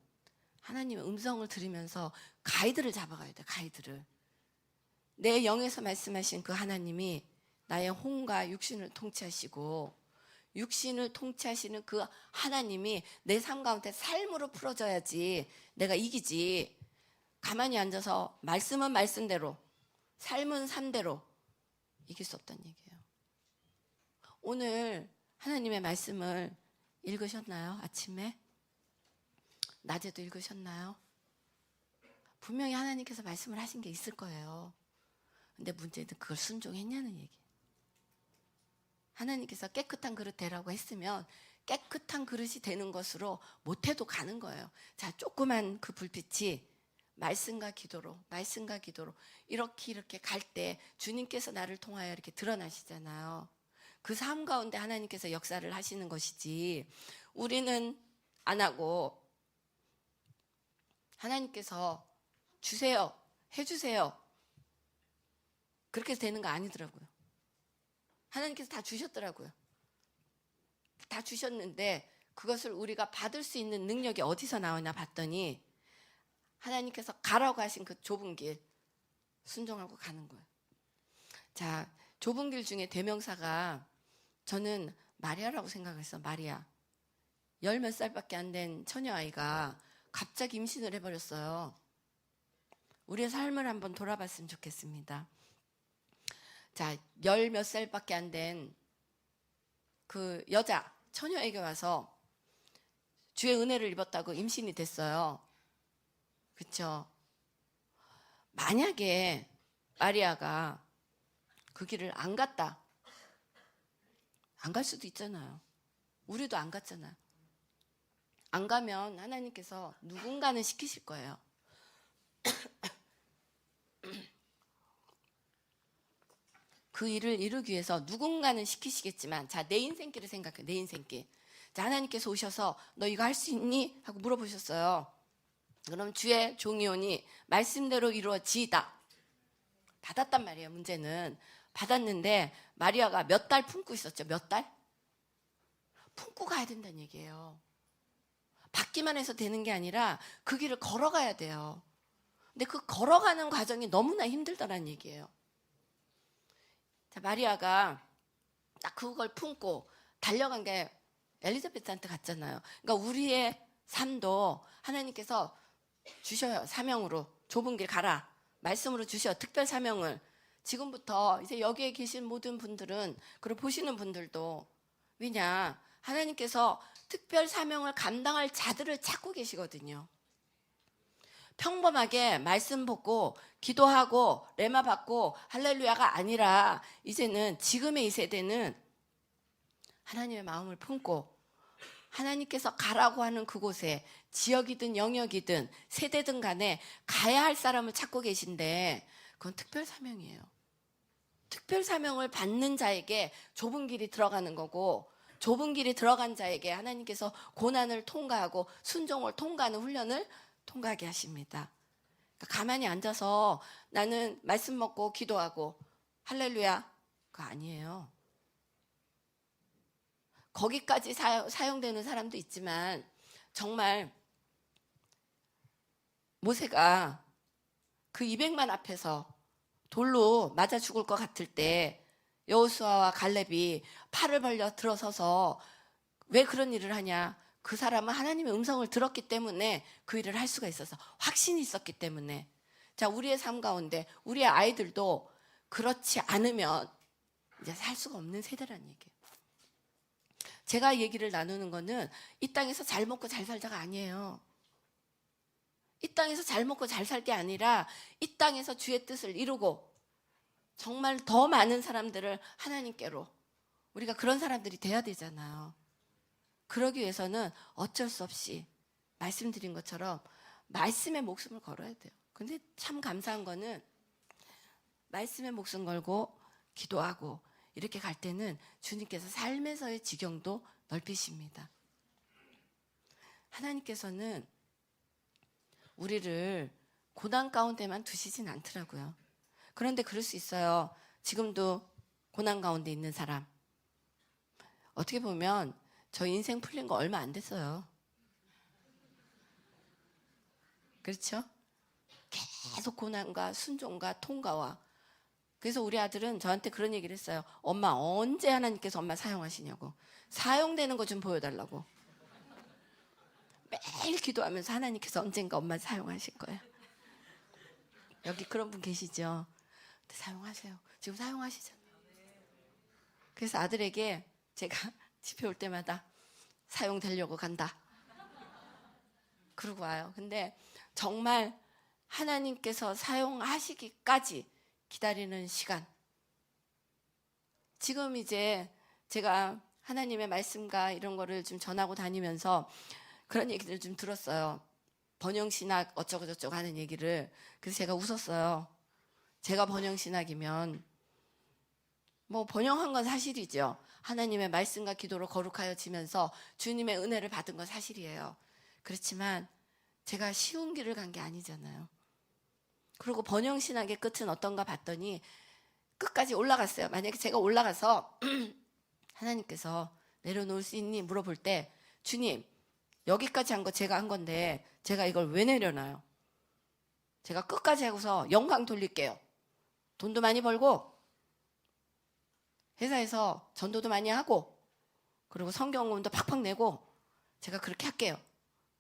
하나님의 음성을 들으면서 가이드를 잡아가야 돼요. 가이드를. 내 영에서 말씀하신 그 하나님이 나의 혼과 육신을 통치하시고 육신을 통치하시는 그 하나님이 내 삶 가운데 삶으로 풀어져야지 내가 이기지. 가만히 앉아서 말씀은 말씀대로, 삶은 삶대로 이길 수 없다는 얘기예요. 오늘 하나님의 말씀을 읽으셨나요? 아침에? 낮에도 읽으셨나요? 분명히 하나님께서 말씀을 하신 게 있을 거예요. 근데 문제는 그걸 순종했냐는 얘기예요. 하나님께서 깨끗한 그릇 되라고 했으면 깨끗한 그릇이 되는 것으로 못해도 가는 거예요. 자, 조그만 그 불빛이 말씀과 기도로 이렇게 갈 때 주님께서 나를 통하여 이렇게 드러나시잖아요. 그 삶 가운데 하나님께서 역사를 하시는 것이지 우리는 안 하고 하나님께서 주세요, 해주세요 그렇게 되는 거 아니더라고요. 하나님께서 다 주셨더라고요. 다 주셨는데 그것을 우리가 받을 수 있는 능력이 어디서 나오냐 봤더니 하나님께서 가라고 하신 그 좁은 길 순종하고 가는 거예요. 자, 좁은 길 중에 대명사가 저는 마리아라고 생각했어. 마리아. 10몇 살밖에 안 된 처녀아이가 갑자기 임신을 해버렸어요. 우리의 삶을 한번 돌아봤으면 좋겠습니다. 자, 10몇 살밖에 안 된 그 여자 처녀에게 와서 주의 은혜를 입었다고 임신이 됐어요. 그렇죠? 만약에 마리아가 그 길을 안 갔다. 안 갈 수도 있잖아요. 우리도 안 갔잖아요. 안 가면 하나님께서 누군가는 시키실 거예요. 그 일을 이루기 위해서 누군가는 시키시겠지만, 자, 내 인생길을 생각해. 내 인생길. 자, 하나님께서 오셔서 너 이거 할 수 있니? 하고 물어보셨어요. 그럼 주의 종이 오니 말씀대로 이루어지이다. 받았단 말이에요. 문제는 받았는데 마리아가 몇 달 품고 있었죠. 몇 달? 품고 가야 된다는 얘기예요. 받기만 해서 되는 게 아니라 그 길을 걸어가야 돼요. 근데 그 걸어가는 과정이 너무나 힘들다는 얘기예요. 자, 마리아가 딱 그걸 품고 달려간 게 엘리자베스한테 갔잖아요. 그러니까 우리의 삶도 하나님께서 주셔요. 사명으로 좁은 길 가라. 말씀으로 주셔. 특별 사명을. 지금부터 이제 여기에 계신 모든 분들은, 그리고 보시는 분들도, 왜냐, 하나님께서 특별 사명을 감당할 자들을 찾고 계시거든요. 평범하게 말씀 보고 기도하고 레마 받고 할렐루야가 아니라 이제는 지금의 이 세대는 하나님의 마음을 품고 하나님께서 가라고 하는 그곳에 지역이든 영역이든 세대든 간에 가야 할 사람을 찾고 계신데 그건 특별 사명이에요. 특별 사명을 받는 자에게 좁은 길이 들어가는 거고, 좁은 길이 들어간 자에게 하나님께서 고난을 통과하고 순종을 통과하는 훈련을 통과하게 하십니다. 그러니까 가만히 앉아서 나는 말씀 먹고 기도하고 할렐루야, 그거 아니에요. 거기까지 사용되는 사람도 있지만, 정말 모세가 그 200만 앞에서 돌로 맞아 죽을 것 같을 때 여호수아와 갈렙이 팔을 벌려 들어서서 왜 그런 일을 하냐? 그 사람은 하나님의 음성을 들었기 때문에 그 일을 할 수가 있어서, 확신이 있었기 때문에. 자, 우리의 삶 가운데 우리의 아이들도 그렇지 않으면 이제 살 수가 없는 세대라는 얘기예요. 제가 얘기를 나누는 거는 이 땅에서 잘 먹고 잘 살자가 아니에요. 이 땅에서 잘 먹고 잘 살 게 아니라 이 땅에서 주의 뜻을 이루고 정말 더 많은 사람들을 하나님께로, 우리가 그런 사람들이 돼야 되잖아요. 그러기 위해서는 어쩔 수 없이 말씀드린 것처럼 말씀의 목숨을 걸어야 돼요. 근데 참 감사한 거는 말씀의 목숨 걸고 기도하고 이렇게 갈 때는 주님께서 삶에서의 지경도 넓히십니다. 하나님께서는 우리를 고난 가운데만 두시진 않더라고요. 그런데 그럴 수 있어요. 지금도 고난 가운데 있는 사람. 어떻게 보면 저 인생 풀린 거 얼마 안 됐어요. 그렇죠? 계속 고난과 순종과 통과와. 그래서 우리 아들은 저한테 그런 얘기를 했어요. 엄마, 언제 하나님께서 엄마 사용하시냐고. 사용되는 거 좀 보여달라고. 매일 기도하면서 하나님께서 언젠가 엄마 사용하실 거예요. 여기 그런 분 계시죠? 근데 사용하세요. 지금 사용하시잖아요. 그래서 아들에게 제가 집에 올 때마다 사용되려고 간다. 그러고 와요. 근데 정말 하나님께서 사용하시기까지 기다리는 시간. 지금 이제 제가 하나님의 말씀과 이런 거를 좀 전하고 다니면서 그런 얘기들을 좀 들었어요. 번영신학 어쩌고저쩌고 하는 얘기를. 그래서 제가 웃었어요. 제가 번영신학이면 뭐 번영한 건 사실이죠. 하나님의 말씀과 기도로 거룩하여 지면서 주님의 은혜를 받은 건 사실이에요. 그렇지만 제가 쉬운 길을 간 게 아니잖아요. 그리고 번영신학의 끝은 어떤가 봤더니 끝까지 올라갔어요. 만약에 제가 올라가서 하나님께서 내려놓을 수 있니? 물어볼 때 주님, 여기까지 한 거 제가 한 건데 제가 이걸 왜 내려놔요? 제가 끝까지 하고서 영광 돌릴게요. 돈도 많이 벌고 회사에서 전도도 많이 하고 그리고 성경음도 팍팍 내고 제가 그렇게 할게요.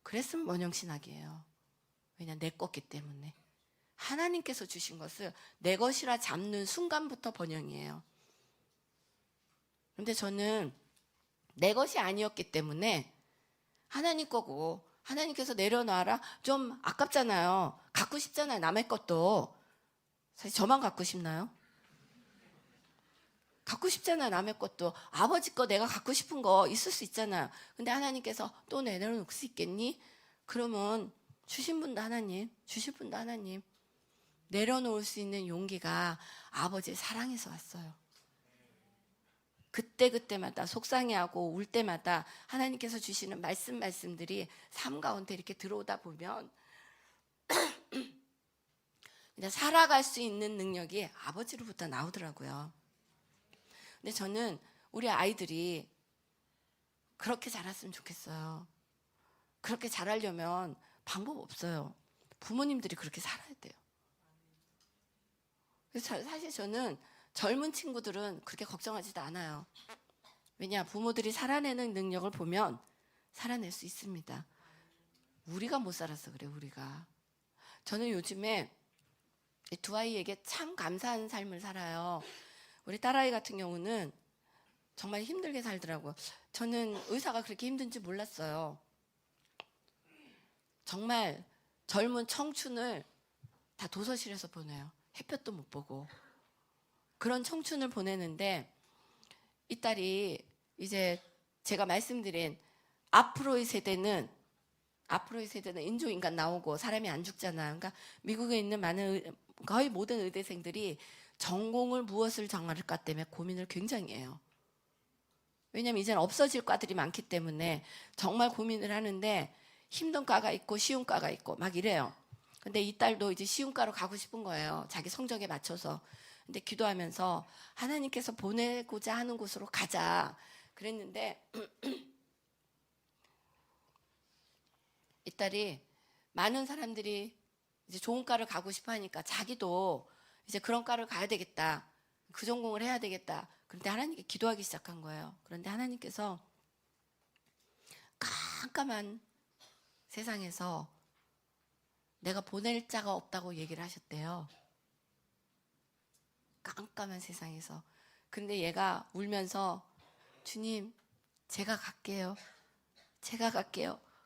그랬으면 번영신학이에요. 왜냐, 내 거기 때문에. 하나님께서 주신 것을 내 것이라 잡는 순간부터 번영이에요. 그런데 저는 내 것이 아니었기 때문에 하나님 거고 하나님께서 내려놔라 좀 아깝잖아요. 갖고 싶잖아요. 남의 것도. 사실 저만 갖고 싶나요? 갖고 싶잖아요. 남의 것도. 아버지 거 내가 갖고 싶은 거 있을 수 있잖아요. 근데 하나님께서 또 내려놓을 수 있겠니? 그러면 주신 분도 하나님, 주실 분도 하나님. 내려놓을 수 있는 용기가 아버지의 사랑에서 왔어요. 그때마다 속상해하고 울 때마다 하나님께서 주시는 말씀들이 삶 가운데 이렇게 들어오다 보면 그냥 살아갈 수 있는 능력이 아버지로부터 나오더라고요. 근데 저는 우리 아이들이 그렇게 자랐으면 좋겠어요. 그렇게 자라려면 방법 없어요. 부모님들이 그렇게 살아야 돼요. 그래서 사실 저는 젊은 친구들은 그렇게 걱정하지도 않아요. 왜냐, 부모들이 살아내는 능력을 보면 살아낼 수 있습니다. 우리가 못 살아서 그래, 우리가. 저는 요즘에 두 아이에게 참 감사한 삶을 살아요. 우리 딸아이 같은 경우는 정말 힘들게 살더라고요. 저는 의사가 그렇게 힘든지 몰랐어요. 정말 젊은 청춘을 다 도서실에서 보내요. 햇볕도 못 보고. 그런 청춘을 보내는데 이 딸이 이제 제가 말씀드린 앞으로의 세대는 인조인간 나오고 사람이 안 죽잖아요. 그러니까 미국에 있는 거의 모든 의대생들이 전공을 무엇을 정할까 때문에 고민을 굉장히 해요. 왜냐하면 이제는 없어질 과들이 많기 때문에 정말 고민을 하는데 힘든 과가 있고 쉬운 과가 있고 막 이래요. 근데 이 딸도 이제 쉬운 과로 가고 싶은 거예요. 자기 성적에 맞춰서. 근데 기도하면서 하나님께서 보내고자 하는 곳으로 가자 그랬는데 이 딸이 많은 사람들이 이제 좋은 과를 가고 싶어 하니까 자기도 이제 그런 과를 가야 되겠다. 그 전공을 해야 되겠다. 그런데 하나님께 기도하기 시작한 거예요. 그런데 하나님께서 깜깜한 세상에서 내가 보낼 자가 없다고 얘기를 하셨대요. 깜깜한 세상에서. 근데 얘가 울면서 주님, 제가 갈게요.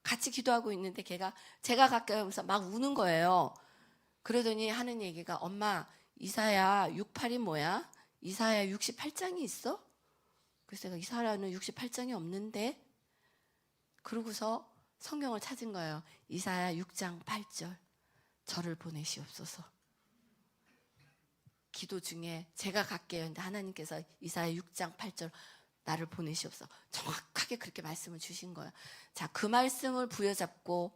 같이 기도하고 있는데 걔가 제가 갈게요 하면서 막 우는 거예요. 그러더니 하는 얘기가 엄마, 이사야 68이 뭐야? 이사야 68장이 있어? 그래서 내가 이사야는 68장이 없는데? 그러고서 성경을 찾은 거예요. 이사야 6장 8절. 저를 보내시옵소서. 기도 중에 제가 갈게요. 근데 하나님께서 이사야 6장 8절 나를 보내시옵소서. 정확하게 그렇게 말씀을 주신 거예요. 자, 그 말씀을 부여잡고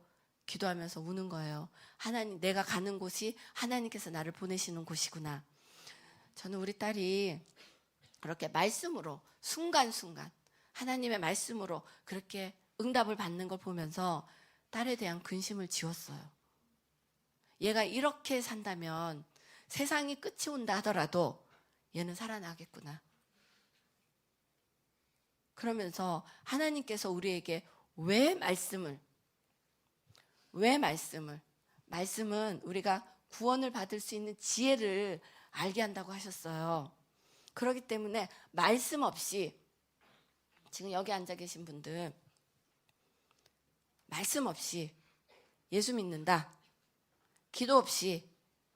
기도하면서 우는 거예요. 하나님, 내가 가는 곳이 하나님께서 나를 보내시는 곳이구나. 저는 우리 딸이 그렇게 말씀으로 순간순간 하나님의 말씀으로 그렇게 응답을 받는 걸 보면서 딸에 대한 근심을 지웠어요. 얘가 이렇게 산다면 세상이 끝이 온다 하더라도 얘는 살아나겠구나. 그러면서 하나님께서 우리에게 왜 말씀은 말씀은 우리가 구원을 받을 수 있는 지혜를 알게 한다고 하셨어요. 그렇기 때문에 말씀 없이 지금 여기 앉아 계신 분들 말씀 없이 예수 믿는다, 기도 없이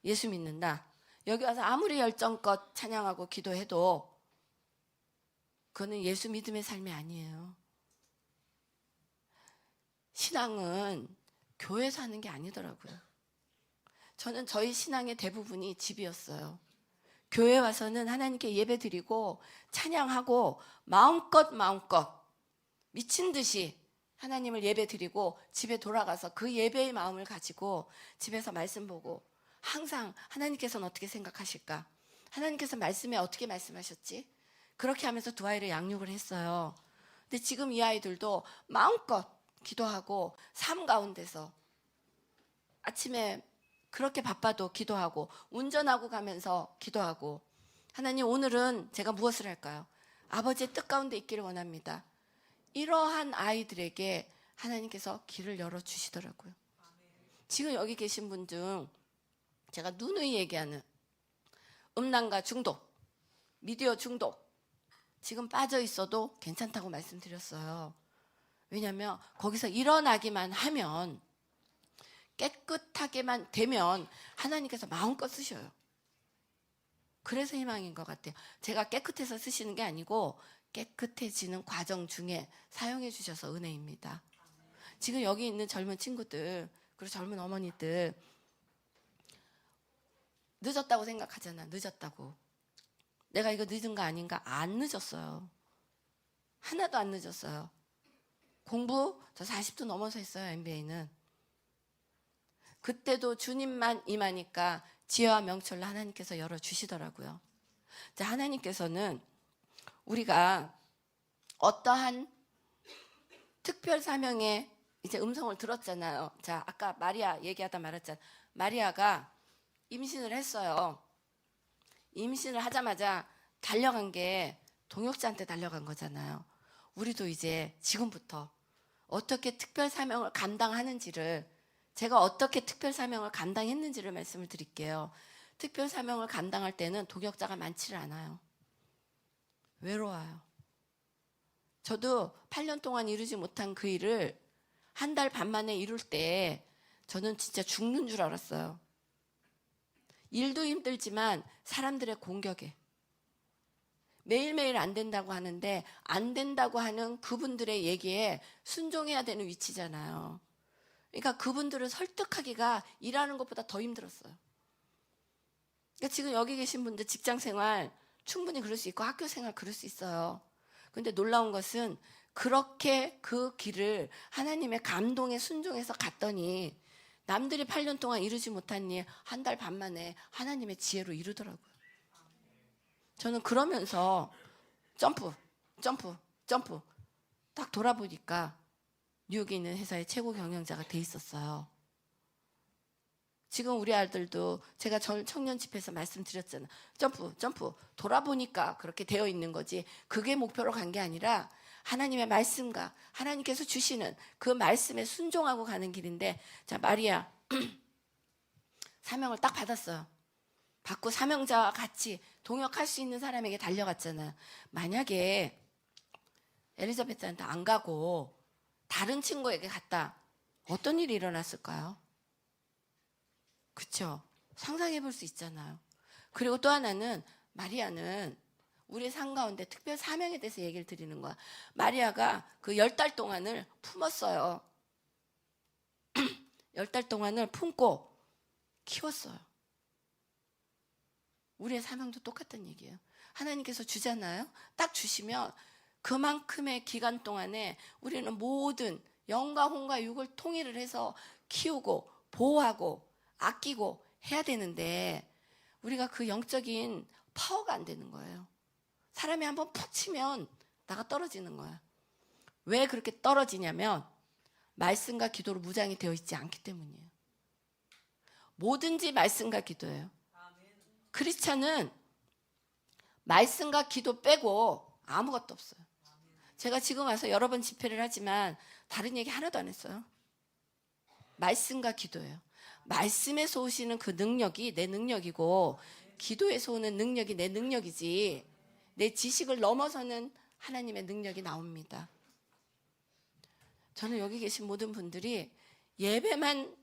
예수 믿는다, 여기 와서 아무리 열정껏 찬양하고 기도해도 그거는 예수 믿음의 삶이 아니에요. 신앙은 교회에서 하는 게 아니더라고요. 저는 저희 신앙의 대부분이 집이었어요. 교회 와서는 하나님께 예배드리고 찬양하고 마음껏 미친 듯이 하나님을 예배드리고 집에 돌아가서 그 예배의 마음을 가지고 집에서 말씀 보고 항상 하나님께서는 어떻게 생각하실까? 하나님께서 말씀에 어떻게 말씀하셨지? 그렇게 하면서 두 아이를 양육을 했어요. 근데 지금 이 아이들도 마음껏 기도하고 삶 가운데서 아침에 그렇게 바빠도 기도하고 운전하고 가면서 기도하고 하나님 오늘은 제가 무엇을 할까요? 아버지의 뜻 가운데 있기를 원합니다. 이러한 아이들에게 하나님께서 길을 열어주시더라고요. 지금 여기 계신 분 중 제가 누누이 얘기하는 음란과 중독, 미디어 중독 지금 빠져 있어도 괜찮다고 말씀드렸어요. 왜냐하면 거기서 일어나기만 하면 깨끗하게만 되면 하나님께서 마음껏 쓰셔요. 그래서 희망인 것 같아요. 제가 깨끗해서 쓰시는 게 아니고 깨끗해지는 과정 중에 사용해 주셔서 은혜입니다. 지금 여기 있는 젊은 친구들 그리고 젊은 어머니들 늦었다고 생각하잖아. 늦었다고. 내가 이거 늦은 거 아닌가? 안 늦었어요. 하나도 안 늦었어요. 공부 저 40도 넘어서 했어요. MBA는. 그때도 주님만 임하니까 지혜와 명철로 하나님께서 열어주시더라고요. 자, 하나님께서는 우리가 어떠한 특별 사명의 이제 음성을 들었잖아요. 자, 아까 마리아 얘기하다 말았잖아요. 마리아가 임신을 했어요. 임신을 하자마자 달려간 게 동역자한테 달려간 거잖아요. 우리도 이제 지금부터 어떻게 특별 사명을 감당하는지를 제가 어떻게 특별 사명을 감당했는지를 말씀을 드릴게요. 특별 사명을 감당할 때는 동역자가 많지를 않아요. 외로워요. 저도 8년 동안 이루지 못한 그 일을 한 달 반 만에 이룰 때 저는 진짜 죽는 줄 알았어요. 일도 힘들지만 사람들의 공격에 매일매일 안 된다고 하는데 안 된다고 하는 그분들의 얘기에 순종해야 되는 위치잖아요. 그러니까 그분들을 설득하기가 일하는 것보다 더 힘들었어요. 그러니까 지금 여기 계신 분들 직장생활 충분히 그럴 수 있고 학교생활 그럴 수 있어요. 근데 놀라운 것은 그렇게 그 길을 하나님의 감동에 순종해서 갔더니 남들이 8년 동안 이루지 못한 일 한 달 반 만에 하나님의 지혜로 이루더라고요. 저는 그러면서 점프 딱 돌아보니까 뉴욕에 있는 회사의 최고 경영자가 돼 있었어요. 지금 우리 아들도 제가 청년 집회에서 말씀드렸잖아요. 점프 돌아보니까 그렇게 되어 있는 거지 그게 목표로 간 게 아니라 하나님의 말씀과 하나님께서 주시는 그 말씀에 순종하고 가는 길인데 자 마리아 사명을 딱 받았어요. 받고 사명자와 같이 동역할 수 있는 사람에게 달려갔잖아요. 만약에 엘리자베스한테 안 가고 다른 친구에게 갔다 어떤 일이 일어났을까요? 그렇죠? 상상해 볼 수 있잖아요. 그리고 또 하나는 마리아는 우리 삶 가운데 특별 사명에 대해서 얘기를 드리는 거야. 마리아가 그 10달 동안을 품었어요. 10달 동안을 품고 키웠어요. 우리의 사명도 똑같은 얘기예요. 하나님께서 주잖아요. 딱 주시면 그만큼의 기간 동안에 우리는 모든 영과 혼과 육을 통일을 해서 키우고 보호하고 아끼고 해야 되는데 우리가 그 영적인 파워가 안 되는 거예요. 사람이 한번 푹 치면 나가 떨어지는 거야. 왜 그렇게 떨어지냐면 말씀과 기도로 무장이 되어 있지 않기 때문이에요. 뭐든지 말씀과 기도예요. 크리스찬은 말씀과 기도 빼고 아무것도 없어요. 제가 지금 와서 여러 번 집회를 하지만 다른 얘기 하나도 안 했어요. 말씀과 기도예요. 말씀에서 오시는 그 능력이 내 능력이고 기도에서 오는 능력이 내 능력이지 내 지식을 넘어서는 하나님의 능력이 나옵니다. 저는 여기 계신 모든 분들이 예배만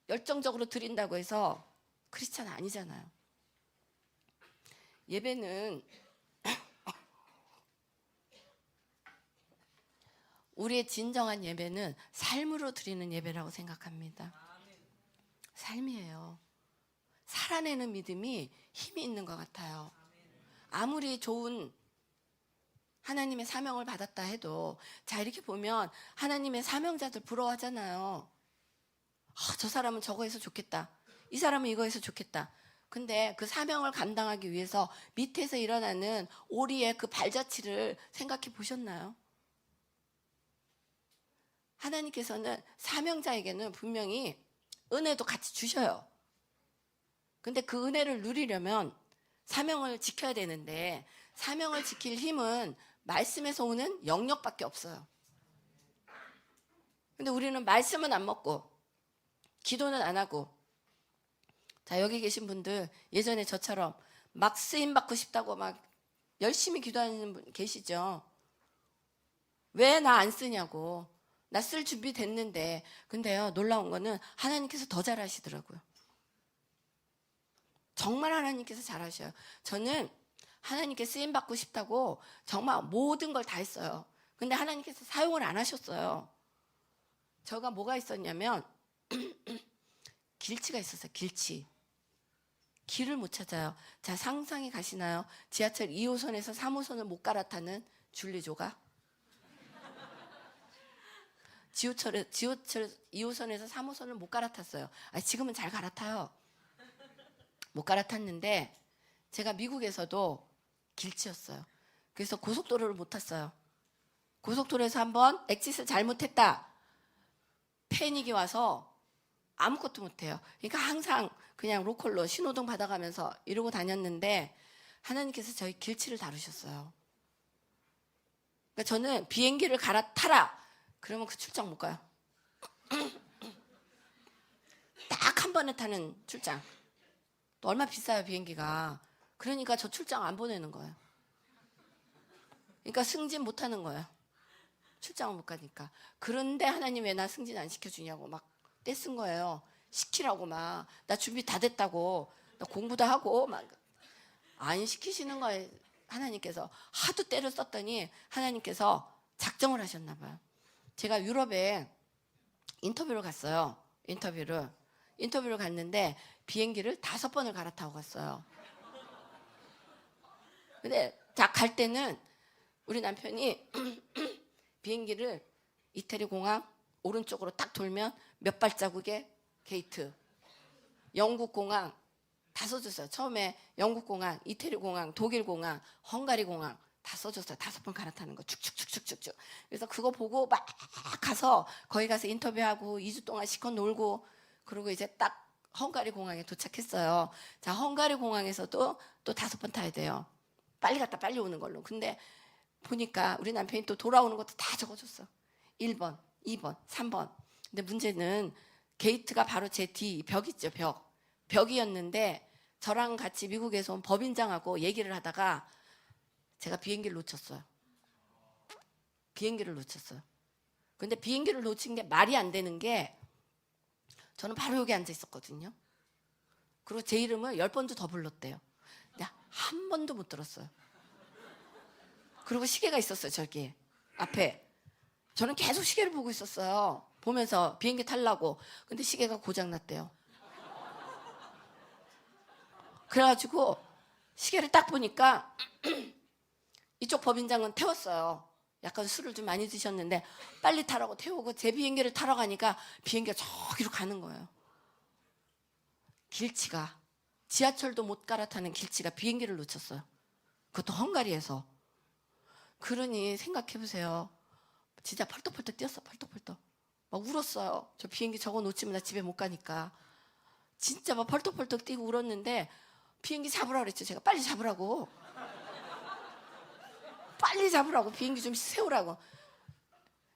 열정적으로 드린다고 해서 크리스찬 아니잖아요. 예배는 우리의 진정한 예배는 삶으로 드리는 예배라고 생각합니다. 삶이에요. 살아내는 믿음이 힘이 있는 것 같아요. 아무리 좋은 하나님의 사명을 받았다 해도 자 이렇게 보면 하나님의 사명자들 부러워하잖아요. 저 사람은 저거 해서 좋겠다. 이 사람은 이거 해서 좋겠다. 근데 그 사명을 감당하기 위해서 밑에서 일어나는 오리의 그 발자취를 생각해 보셨나요? 하나님께서는 사명자에게는 분명히 은혜도 같이 주셔요. 근데 그 은혜를 누리려면 사명을 지켜야 되는데 사명을 지킬 힘은 말씀에서 오는 영역밖에 없어요. 근데 우리는 말씀은 안 먹고 기도는 안 하고 자 여기 계신 분들 예전에 저처럼 막 쓰임받고 싶다고 막 열심히 기도하는 분 계시죠? 왜 나 안 쓰냐고 나 쓸 준비 됐는데 근데요 놀라운 거는 하나님께서 더 잘하시더라고요. 정말 하나님께서 잘하셔요. 저는 하나님께 쓰임받고 싶다고 정말 모든 걸 다 했어요. 근데 하나님께서 사용을 안 하셨어요. 저가 뭐가 있었냐면 길치가 있었어요. 길치. 길을 못 찾아요. 자 상상이 가시나요? 지하철 2호선에서 3호선을 못 갈아타는 줄리조가 지하철 2호선에서 3호선을 못 갈아탔어요. 지금은 잘 갈아타요. 못 갈아탔는데 제가 미국에서도 길치였어요. 그래서 고속도로를 못 탔어요. 고속도로에서 한번 엑짓을 잘못했다. 패닉이 와서 아무것도 못해요. 그러니까 항상 그냥 로컬로 신호등 받아가면서 이러고 다녔는데 하나님께서 저희 길치를 다루셨어요. 그러니까 저는 비행기를 갈아타라. 그러면 그 출장 못 가요. 딱 한 번에 타는 출장. 또 얼마 비싸요 비행기가. 그러니까 저 출장 안 보내는 거예요. 그러니까 승진 못 하는 거예요. 출장을 못 가니까. 그런데 하나님 왜 나 승진 안 시켜주냐고 막 떼쓴 거예요. 시키라고 막. 나 준비 다 됐다고. 나 공부도 하고 막. 안 시키시는 거예요. 하나님께서. 하도 때를 썼더니 하나님께서 작정을 하셨나 봐요. 제가 유럽에 인터뷰를 갔어요. 인터뷰를 갔는데 비행기를 5번을 갈아타고 갔어요. 근데 갈 때는 우리 남편이 비행기를 이태리 공항 오른쪽으로 딱 돌면 몇 발자국의 게이트. 영국 공항 다 써줬어요. 처음에 영국 공항, 이태리 공항, 독일 공항, 헝가리 공항 다 써줬어요. 5번 갈아타는 거 축축축축축. 그래서 그거 보고 막 가서 거기 가서 인터뷰하고 2주 동안 시컷 놀고 그리고 이제 딱 헝가리 공항에 도착했어요. 자, 헝가리 공항에서도 또 5번 타야 돼요. 빨리 갔다 빨리 오는 걸로. 근데 보니까 우리 남편이 또 돌아오는 것도 다 적어줬어. 1번, 2번, 3번. 근데 문제는 게이트가 바로 제 뒤 벽 있죠, 벽. 벽이었는데 저랑 같이 미국에서 온 법인장하고 얘기를 하다가 제가 비행기를 놓쳤어요. 근데 비행기를 놓친 게 말이 안 되는 게 저는 바로 여기 앉아 있었거든요. 그리고 제 이름을 10번도 더 불렀대요. 근데 한 번도 못 들었어요. 그리고 시계가 있었어요, 저기 앞에. 저는 계속 시계를 보고 있었어요. 보면서 비행기 타려고. 근데 시계가 고장났대요. 그래가지고 시계를 딱 보니까 이쪽 법인장은 태웠어요. 약간 술을 좀 많이 드셨는데 빨리 타라고 태우고 제 비행기를 타러 가니까 비행기가 저기로 가는 거예요. 길치가 지하철도 못 갈아타는 길치가 비행기를 놓쳤어요. 그것도 헝가리에서. 그러니 생각해보세요. 진짜 펄떡펄떡 뛰었어. 펄떡펄떡 막 울었어요. 저 비행기 저거 놓치면 나 집에 못 가니까. 진짜 막 펄떡펄떡 뛰고 울었는데 비행기 잡으라고 그랬죠. 제가 빨리 잡으라고. 빨리 잡으라고. 비행기 좀 세우라고.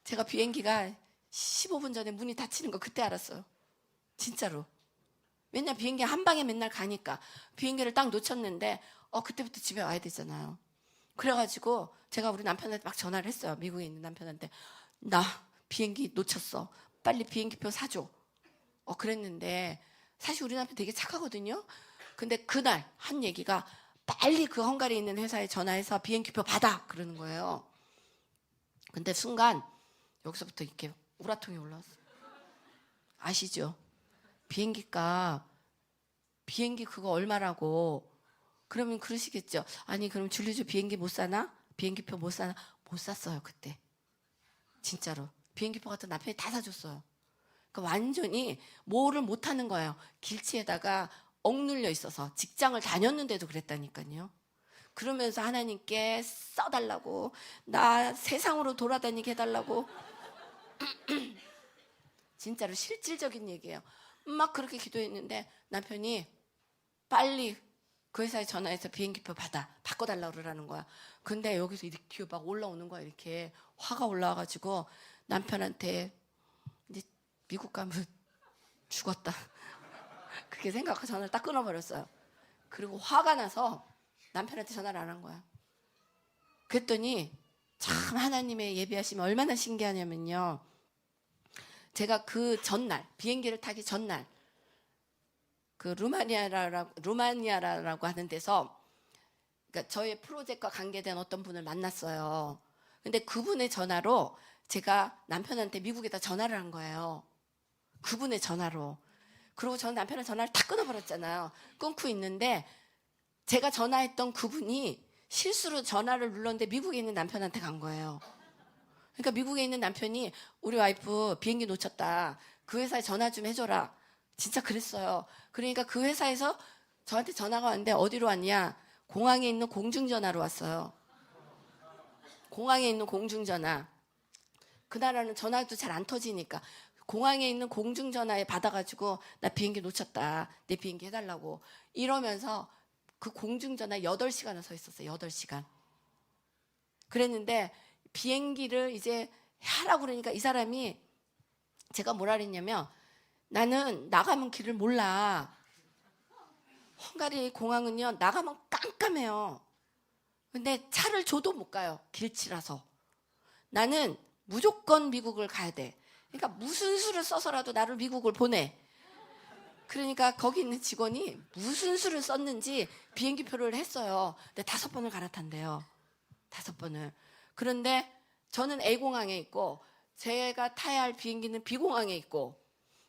제가 비행기가 15분 전에 문이 닫히는 거 그때 알았어요. 진짜로. 맨날 비행기 한 방에 맨날 가니까 비행기를 딱 놓쳤는데 그때부터 집에 와야 되잖아요. 그래가지고 제가 우리 남편한테 막 전화를 했어요. 미국에 있는 남편한테. 나 비행기 놓쳤어. 빨리 비행기표 사줘. 그랬는데 사실 우리 남편 되게 착하거든요. 근데 그날 한 얘기가 빨리 그 헝가리에 있는 회사에 전화해서 비행기표 받아 그러는 거예요. 근데 순간 여기서부터 이렇게 우라통이 올라왔어요. 아시죠? 비행기값 비행기 그거 얼마라고. 그러면 그러시겠죠. 아니 그럼 줄리주 비행기 못 사나? 비행기표 못 사나? 못 샀어요 그때. 진짜로 비행기표 같은 남편이 다 사줬어요. 그러니까 완전히 뭐를 못하는 거예요. 길치에다가 억눌려 있어서 직장을 다녔는데도 그랬다니까요. 그러면서 하나님께 써달라고, 나 세상으로 돌아다니게 해달라고. 진짜로 실질적인 얘기예요. 막 그렇게 기도했는데 남편이 빨리 그 회사에 전화해서 비행기표 바꿔달라고 그러라는 거야. 근데 여기서 이렇게 뒤에 막 올라오는 거야. 이렇게 화가 올라와가지고 남편한테 이제 미국 가면 죽었다. 그렇게 생각하고 전화를 딱 끊어버렸어요. 그리고 화가 나서 남편한테 전화를 안 한 거야. 그랬더니 참 하나님의 예비하심이 얼마나 신기하냐면요. 제가 그 전날, 비행기를 타기 전날, 그 루마니아라고 하는 데서, 그러니까 저의 프로젝트와 관계된 어떤 분을 만났어요. 근데 그분의 전화로 제가 남편한테 미국에다 전화를 한 거예요. 그분의 전화로. 그리고 저는 남편의 전화를 다 끊어버렸잖아요. 끊고 있는데 제가 전화했던 그분이 실수로 전화를 눌렀는데 미국에 있는 남편한테 간 거예요. 그러니까 미국에 있는 남편이 우리 와이프 비행기 놓쳤다. 그 회사에 전화 좀 해줘라. 진짜 그랬어요. 그러니까 그 회사에서 저한테 전화가 왔는데 어디로 왔냐? 공항에 있는 공중전화로 왔어요. 공항에 있는 공중전화. 그 나라는 전화도 잘 안 터지니까 공항에 있는 공중전화에 받아가지고 나 비행기 놓쳤다. 내 비행기 해달라고. 이러면서 그 공중전화 8시간을 서 있었어요. 8시간. 그랬는데 비행기를 이제 하라고 그러니까 이 사람이 제가 뭐라 그랬냐면 나는 나가면 길을 몰라. 헝가리 공항은요 나가면 깜깜해요. 근데 차를 줘도 못 가요. 길치라서. 나는 무조건 미국을 가야 돼. 그러니까 무슨 수를 써서라도 나를 미국을 보내. 그러니까 거기 있는 직원이 무슨 수를 썼는지 비행기표를 했어요. 근데 5번을 갈아탄대요. 5번을. 그런데 저는 A공항에 있고 제가 타야 할 비행기는 B공항에 있고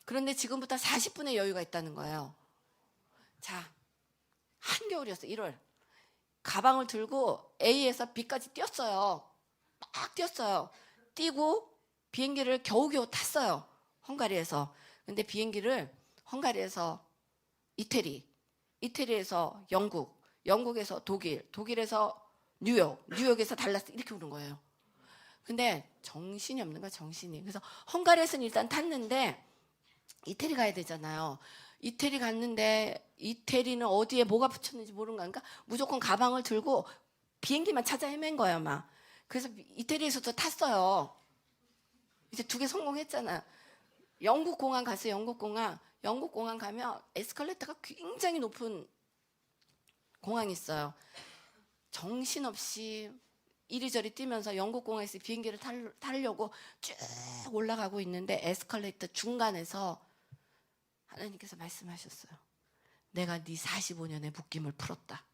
그런데 지금부터 40분의 여유가 있다는 거예요. 자, 한겨울이었어요. 1월. 가방을 들고 A에서 B까지 뛰었어요. 막 뛰었어요. 뛰고 비행기를 겨우겨우 탔어요. 헝가리에서. 근데 비행기를 헝가리에서 이태리, 이태리에서 영국, 영국에서 독일, 독일에서 뉴욕, 뉴욕에서 달라스 이렇게 오는 거예요. 근데 정신이 없는 거야, 정신이. 그래서 헝가리에서는 일단 탔는데 이태리 가야 되잖아요. 이태리 갔는데 이태리는 어디에 뭐가 붙였는지 모르는 거니까 무조건 가방을 들고 비행기만 찾아 헤맨 거예요, 막. 그래서 이태리에서도 탔어요. 이제 2개 성공했잖아. 영국 공항 갔어요. 영국 공항. 영국 공항 가면 에스컬레이터가 굉장히 높은 공항이 있어요. 정신없이 이리저리 뛰면서 영국 공항에서 비행기를 타려고 쭉 올라가고 있는데 에스컬레이터 중간에서 하나님께서 말씀하셨어요. 내가 네 45년의 묶임을 풀었다.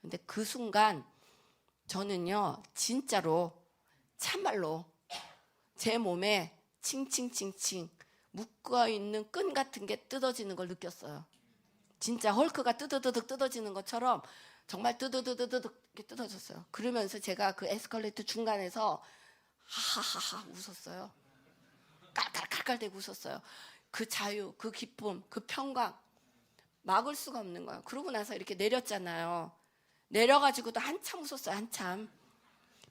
근데 그 순간 저는요 진짜로 참말로 제 몸에 칭칭칭칭 묶어있는 끈 같은 게 뜯어지는 걸 느꼈어요. 진짜 헐크가 뜨드드득 뜯어지는 것처럼 정말 뜨드드드득 이렇게 뜯어졌어요. 그러면서 제가 그 에스컬레이터 중간에서 하하하하 웃었어요. 깔깔깔깔대고 웃었어요. 그 자유, 그 기쁨, 그 평강 막을 수가 없는 거예요. 그러고 나서 이렇게 내렸잖아요. 내려가지고도 한참 웃었어요. 한참.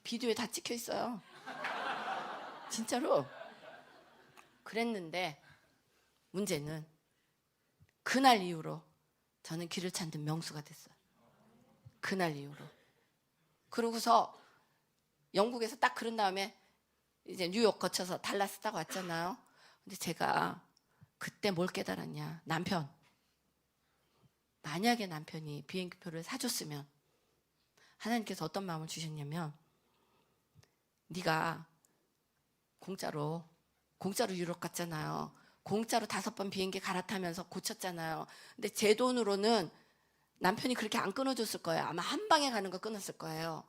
비디오에 다 찍혀 있어요. 진짜로. 그랬는데 문제는 그날 이후로 저는 길을 찾는 명수가 됐어요. 그날 이후로. 그러고서 영국에서 딱 그런 다음에 이제 뉴욕 거쳐서 달라스 타고 왔잖아요. 근데 제가 그때 뭘 깨달았냐. 만약에 남편이 비행기표를 사줬으면 하나님께서 어떤 마음을 주셨냐면 네가 공짜로 유럽 갔잖아요. 공짜로 5번 비행기 갈아타면서 고쳤잖아요. 근데 제 돈으로는 남편이 그렇게 안 끊어줬을 거예요. 아마 한 방에 가는 거 끊었을 거예요.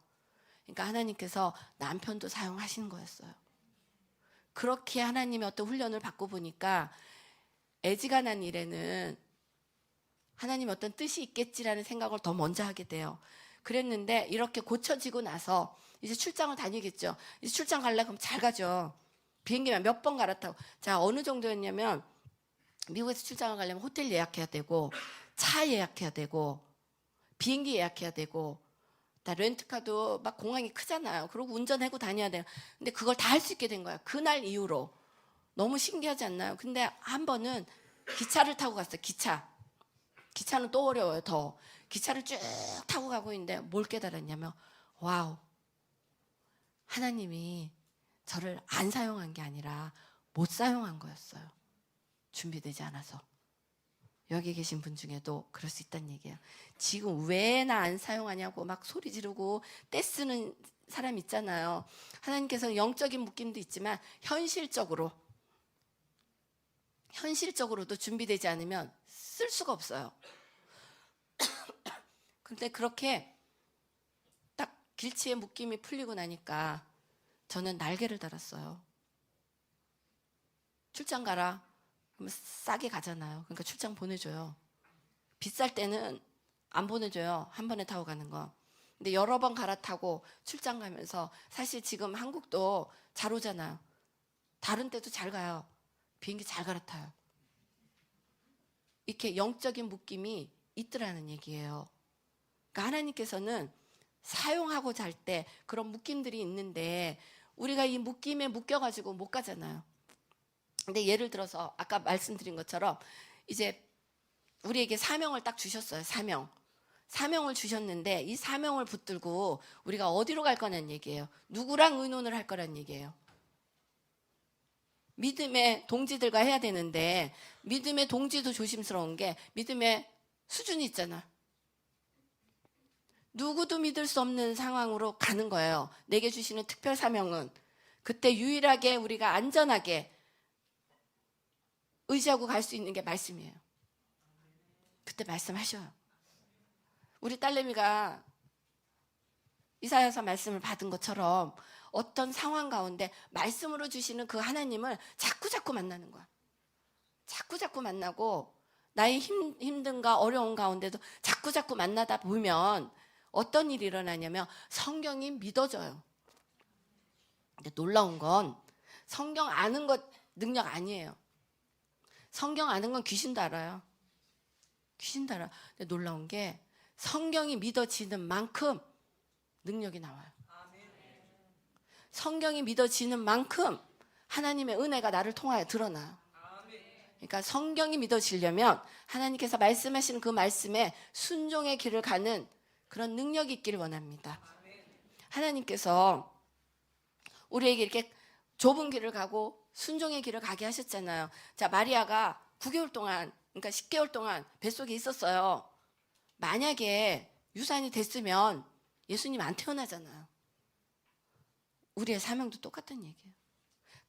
그러니까 하나님께서 남편도 사용하시는 거였어요. 그렇게 하나님의 어떤 훈련을 받고 보니까 애지간한 일에는 하나님의 어떤 뜻이 있겠지라는 생각을 더 먼저 하게 돼요. 그랬는데 이렇게 고쳐지고 나서 이제 출장을 다니겠죠. 이제 출장 가려고 하면 잘 가죠. 비행기만 몇 번 갈아타고. 자, 어느 정도였냐면 미국에서 출장을 가려면 호텔 예약해야 되고 차 예약해야 되고 비행기 예약해야 되고 다 렌트카도 막 공항이 크잖아요. 그리고 운전하고 다녀야 돼요. 근데 그걸 다 할 수 있게 된 거야. 그날 이후로. 너무 신기하지 않나요? 근데 한 번은 기차를 타고 갔어요. 기차는 또 어려워요. 더. 기차를 쭉 타고 가고 있는데 뭘 깨달았냐면 와우. 하나님이 저를 안 사용한 게 아니라 못 사용한 거였어요. 준비되지 않아서. 여기 계신 분 중에도 그럴 수 있다는 얘기예요. 지금 왜 나 안 사용하냐고 막 소리 지르고 떼쓰는 사람 있잖아요. 하나님께서는 영적인 묶임도 있지만 현실적으로도 준비되지 않으면 쓸 수가 없어요. 근데 그렇게 딱 길치의 묶임이 풀리고 나니까 저는 날개를 달았어요. 출장 가라. 그러면 싸게 가잖아요. 그러니까 출장 보내줘요. 비쌀 때는 안 보내줘요. 한 번에 타고 가는 거. 근데 여러 번 갈아타고 출장 가면서 사실 지금 한국도 잘 오잖아요. 다른 때도 잘 가요. 비행기 잘 갈아타요. 이렇게 영적인 묶임이 있더라는 얘기예요. 그러니까 하나님께서는 사용하고자 할 때 그런 묶임들이 있는데 우리가 이 묶임에 묶여가지고 못 가잖아요. 근데 예를 들어서 아까 말씀드린 것처럼 이제 우리에게 사명을 딱 주셨어요. 사명을 주셨는데 이 사명을 붙들고 우리가 어디로 갈 거냐는 얘기예요. 누구랑 의논을 할 거란 얘기예요. 믿음의 동지들과 해야 되는데 믿음의 동지도 조심스러운 게 믿음의 수준이 있잖아. 누구도 믿을 수 없는 상황으로 가는 거예요. 내게 주시는 특별 사명은 그때 유일하게 우리가 안전하게 의지하고 갈 수 있는 게 말씀이에요. 그때 말씀하셔요. 우리 딸내미가 이사야서 말씀을 받은 것처럼 어떤 상황 가운데 말씀으로 주시는 그 하나님을 자꾸 만나는 거야. 자꾸 만나고 나의 힘든가 어려운 가운데도 자꾸 만나다 보면 어떤 일이 일어나냐면 성경이 믿어져요. 근데 놀라운 건 성경 아는 것 능력 아니에요. 성경 아는 건 귀신도 알아요. 귀신도 알아. 근데 놀라운 게 성경이 믿어지는 만큼 능력이 나와요. 성경이 믿어지는 만큼 하나님의 은혜가 나를 통하여 드러나요. 그러니까 성경이 믿어지려면 하나님께서 말씀하시는 그 말씀에 순종의 길을 가는 그런 능력이 있기를 원합니다. 하나님께서 우리에게 이렇게 좁은 길을 가고 순종의 길을 가게 하셨잖아요. 자, 마리아가 9개월 동안, 그러니까 10개월 동안 뱃속에 있었어요. 만약에 유산이 됐으면 예수님 안 태어나잖아요. 우리의 사명도 똑같은 얘기예요.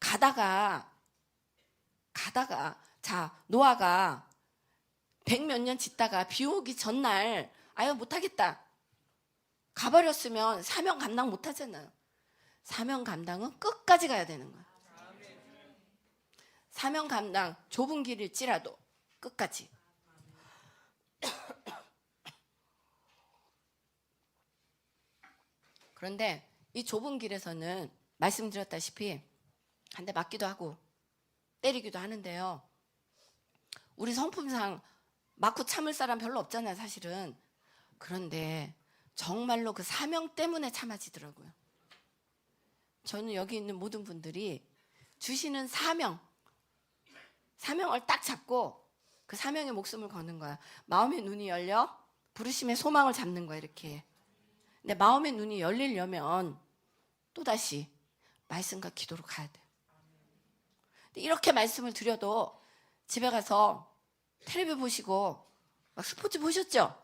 가다가 자, 노아가 100몇 년 짓다가 비 오기 전날 아유 못하겠다 가버렸으면 사명 감당 못하잖아요. 사명 감당은 끝까지 가야 되는 거예요. 사명 감당 좁은 길일지라도 끝까지. 그런데 이 좁은 길에서는 말씀드렸다시피 한 대 맞기도 하고 때리기도 하는데요. 우리 성품상 맞고 참을 사람 별로 없잖아요, 사실은. 그런데 정말로 그 사명 때문에 참아지더라고요. 저는 여기 있는 모든 분들이 주시는 사명을 딱 잡고 그 사명에 목숨을 거는 거야. 마음의 눈이 열려 부르심의 소망을 잡는 거야, 이렇게. 근데 마음의 눈이 열리려면 또다시 말씀과 기도로 가야 돼요. 이렇게 말씀을 드려도 집에 가서 텔레비 보시고 막 스포츠 보셨죠?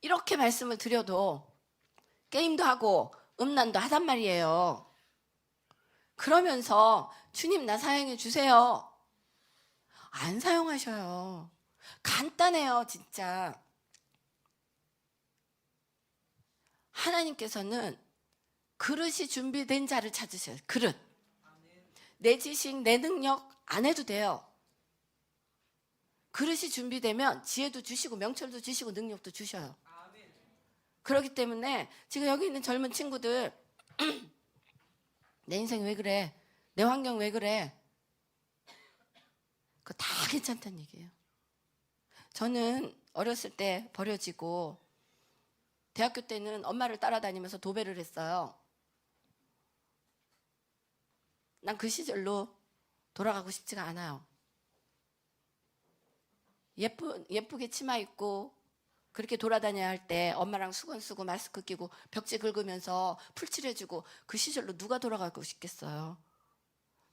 이렇게 말씀을 드려도 게임도 하고 음란도 하단 말이에요. 그러면서 주님 나 사용해 주세요. 안 사용하셔요. 간단해요, 진짜. 하나님께서는 그릇이 준비된 자를 찾으셔요. 그릇. 내 지식, 내 능력 안 해도 돼요. 그릇이 준비되면 지혜도 주시고 명철도 주시고 능력도 주셔요. 그렇기 때문에 지금 여기 있는 젊은 친구들 내 인생 왜 그래? 내 환경 왜 그래? 그거 다 괜찮다는 얘기예요. 저는 어렸을 때 버려지고 대학교 때는 엄마를 따라다니면서 도배를 했어요. 난 그 시절로 돌아가고 싶지가 않아요. 예쁘게 치마 입고 그렇게 돌아다녀야 할 때 엄마랑 수건 쓰고 마스크 끼고 벽지 긁으면서 풀칠해주고 그 시절로 누가 돌아가고 싶겠어요.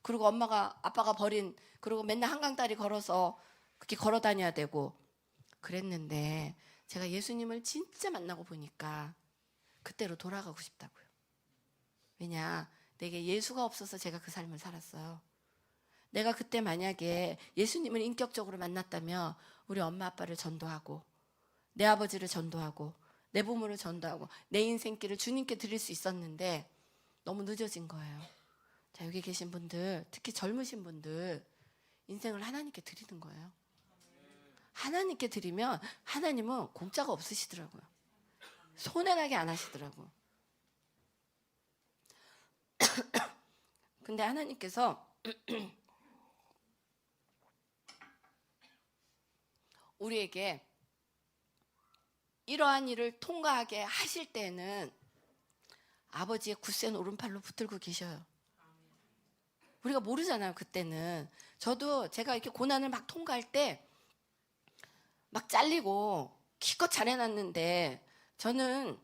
그리고 아빠가 버린 그리고 맨날 한강다리 걸어서 그렇게 걸어 다녀야 되고 그랬는데 제가 예수님을 진짜 만나고 보니까 그때로 돌아가고 싶다고요. 왜냐? 내게 예수가 없어서 제가 그 삶을 살았어요. 내가 그때 만약에 예수님을 인격적으로 만났다면 우리 엄마 아빠를 전도하고 내 아버지를 전도하고 내 부모를 전도하고 내 인생길을 주님께 드릴 수 있었는데 너무 늦어진 거예요. 자, 여기 계신 분들, 특히 젊으신 분들 인생을 하나님께 드리는 거예요. 하나님께 드리면 하나님은 공짜가 없으시더라고요. 손해나게 안 하시더라고요. 근데 하나님께서 우리에게 이러한 일을 통과하게 하실 때는 아버지의 굳센 오른팔로 붙들고 계셔요. 우리가 모르잖아요, 그때는. 저도 제가 이렇게 고난을 막 통과할 때 막 잘리고 기껏 잘해놨는데 저는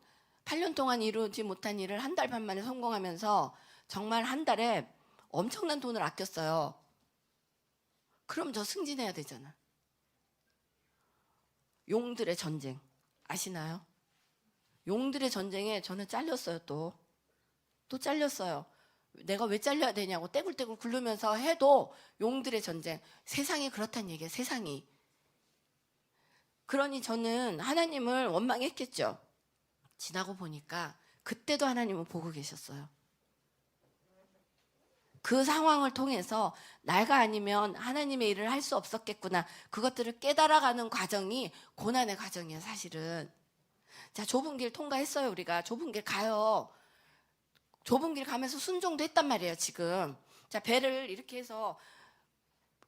8년 동안 이루지 못한 일을 한 달 반 만에 성공하면서 정말 한 달에 엄청난 돈을 아꼈어요. 그럼 저 승진해야 되잖아. 용들의 전쟁 아시나요? 용들의 전쟁에 저는 잘렸어요. 또 잘렸어요. 내가 왜 잘려야 되냐고 떼굴떼굴 굴르면서 해도 용들의 전쟁. 세상이 그렇다는 얘기예요. 세상이. 그러니 저는 하나님을 원망했겠죠. 지나고 보니까 그때도 하나님은 보고 계셨어요. 그 상황을 통해서 내가 아니면 하나님의 일을 할 수 없었겠구나. 그것들을 깨달아가는 과정이 고난의 과정이에요, 사실은. 자, 좁은 길 통과했어요, 우리가. 좁은 길 가요. 좁은 길 가면서 순종도 했단 말이에요, 지금. 자, 배를 이렇게 해서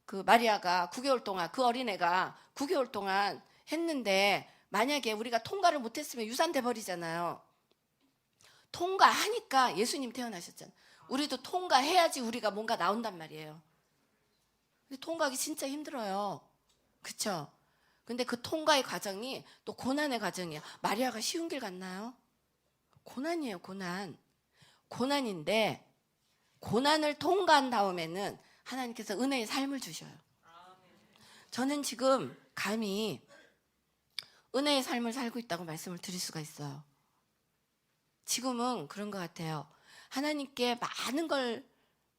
그 마리아가 9개월 동안, 그 어린애가 9개월 동안 했는데 만약에 우리가 통과를 못했으면 유산돼 버리잖아요. 통과하니까 예수님 태어나셨잖아요. 우리도 통과해야지 우리가 뭔가 나온단 말이에요. 근데 통과하기 진짜 힘들어요. 그쵸? 근데 그 통과의 과정이 또 고난의 과정이에요. 마리아가 쉬운 길 갔나요? 고난이에요, 고난. 고난인데 고난을 통과한 다음에는 하나님께서 은혜의 삶을 주셔요. 저는 지금 감히 은혜의 삶을 살고 있다고 말씀을 드릴 수가 있어요. 지금은 그런 것 같아요. 하나님께 많은 걸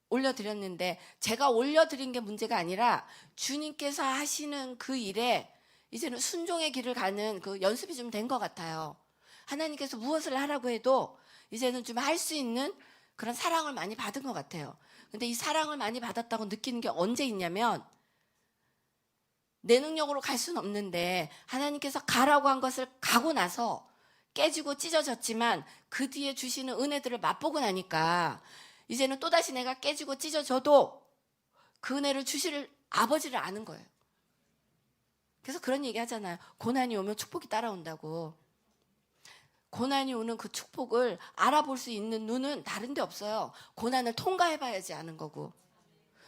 올려드렸는데 제가 올려드린 게 문제가 아니라 주님께서 하시는 그 일에 이제는 순종의 길을 가는 그 연습이 좀 된 것 같아요. 하나님께서 무엇을 하라고 해도 이제는 좀 할 수 있는 그런 사랑을 많이 받은 것 같아요. 근데 이 사랑을 많이 받았다고 느끼는 게 언제 있냐면 내 능력으로 갈 수는 없는데 하나님께서 가라고 한 것을 가고 나서 깨지고 찢어졌지만 그 뒤에 주시는 은혜들을 맛보고 나니까 이제는 또다시 내가 깨지고 찢어져도 그 은혜를 주실 아버지를 아는 거예요. 그래서 그런 얘기 하잖아요. 고난이 오면 축복이 따라온다고. 고난이 오는 그 축복을 알아볼 수 있는 눈은 다른 데 없어요. 고난을 통과해봐야지 아는 거고.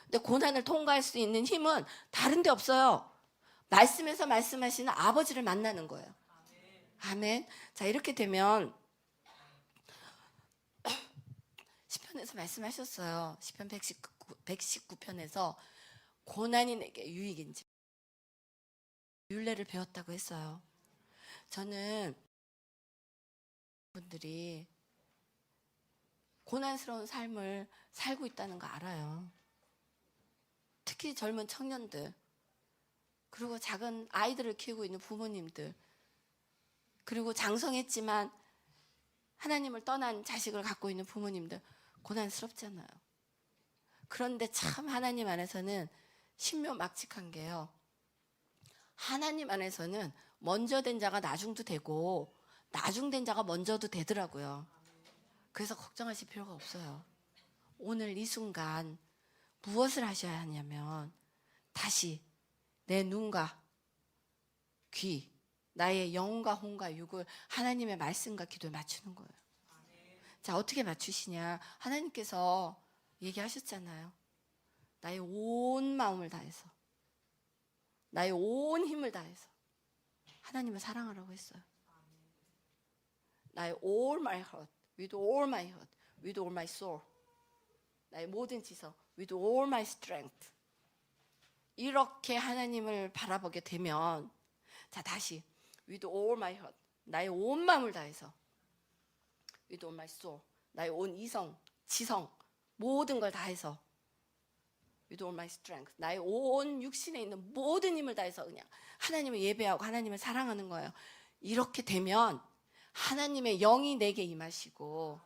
근데 고난을 통과할 수 있는 힘은 다른 데 없어요. 말씀에서 말씀하시는 아버지를 만나는 거예요. 아멘. 자, 이렇게 되면 시편에서 말씀하셨어요. 시편 119편에서 고난이 내게 유익인지 율례를 배웠다고 했어요. 저는 분들이 고난스러운 삶을 살고 있다는 거 알아요. 특히 젊은 청년들, 그리고 작은 아이들을 키우고 있는 부모님들, 그리고 장성했지만 하나님을 떠난 자식을 갖고 있는 부모님들, 고난스럽잖아요. 그런데 참 하나님 안에서는 신묘막측한 게요. 하나님 안에서는 먼저 된 자가 나중도 되고 나중된 자가 먼저도 되더라고요. 그래서 걱정하실 필요가 없어요. 오늘 이 순간 무엇을 하셔야 하냐면 다시 내 눈과 귀, 나의 영과 혼과 육을 하나님의 말씀과 기도에 맞추는 거예요. 자, 어떻게 맞추시냐? 하나님께서 얘기하셨잖아요. 나의 온 마음을 다해서, 나의 온 힘을 다해서 하나님을 사랑하라고 했어요. 나의 all my heart, with all my heart, with all my soul. 나의 모든 지성, with all my strength. 이렇게 하나님을 바라보게 되면, 자, 다시 with all my heart, 나의 온 마음을 다해서, with all my soul, 나의 온 이성, 지성, 모든 걸 다해서, with all my strength, 나의 온 육신에 있는 모든 힘을 다해서 그냥 하나님을 예배하고 하나님을 사랑하는 거예요. 이렇게 되면 하나님의 영이 내게 임하시고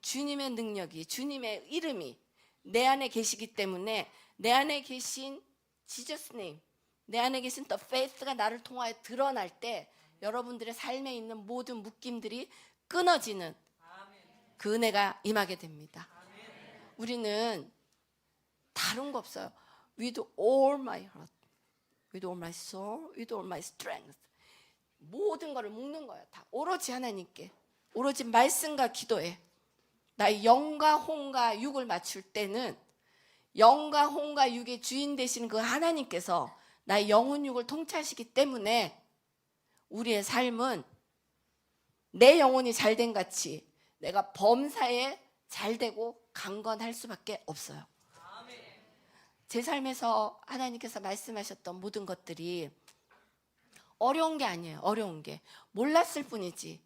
주님의 능력이, 주님의 이름이 내 안에 계시기 때문에 내 안에 계신 Jesus name, 내 안에 계신 the faith가 나를 통하여 드러날 때 여러분들의 삶에 있는 모든 묶임들이 끊어지는 그 은혜가 임하게 됩니다. 우리는 다른 거 없어요. With all my heart, with all my soul, with all my strength. 모든 거를 묶는 거예요. 다 오로지 하나님께, 오로지 말씀과 기도에 나의 영과 혼과 육을 맞출 때는 영과 혼과 육의 주인 되시는 그 하나님께서 나의 영혼 육을 통치하시기 때문에 우리의 삶은 내 영혼이 잘된 같이 내가 범사에 잘되고 강건할 수밖에 없어요. 제 삶에서 하나님께서 말씀하셨던 모든 것들이 어려운 게 아니에요. 어려운 게 몰랐을 뿐이지.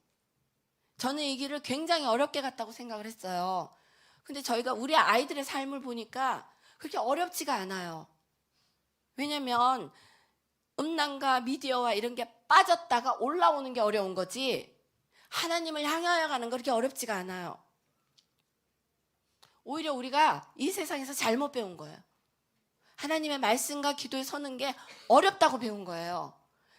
저는 이 길을 굉장히 어렵게 갔다고 생각을 했어요. 근데 저희가 우리 아이들의 삶을 보니까 그렇게 어렵지가 않아요. 왜냐면 음란과 미디어와 이런 게 빠졌다가 올라오는 게 어려운 거지 하나님을 향하여 가는 거 그렇게 어렵지가 않아요. 오히려 우리가 이 세상에서 잘못 배운 거예요. 하나님의 말씀과 기도에 서는 게 어렵다고 배운 거예요.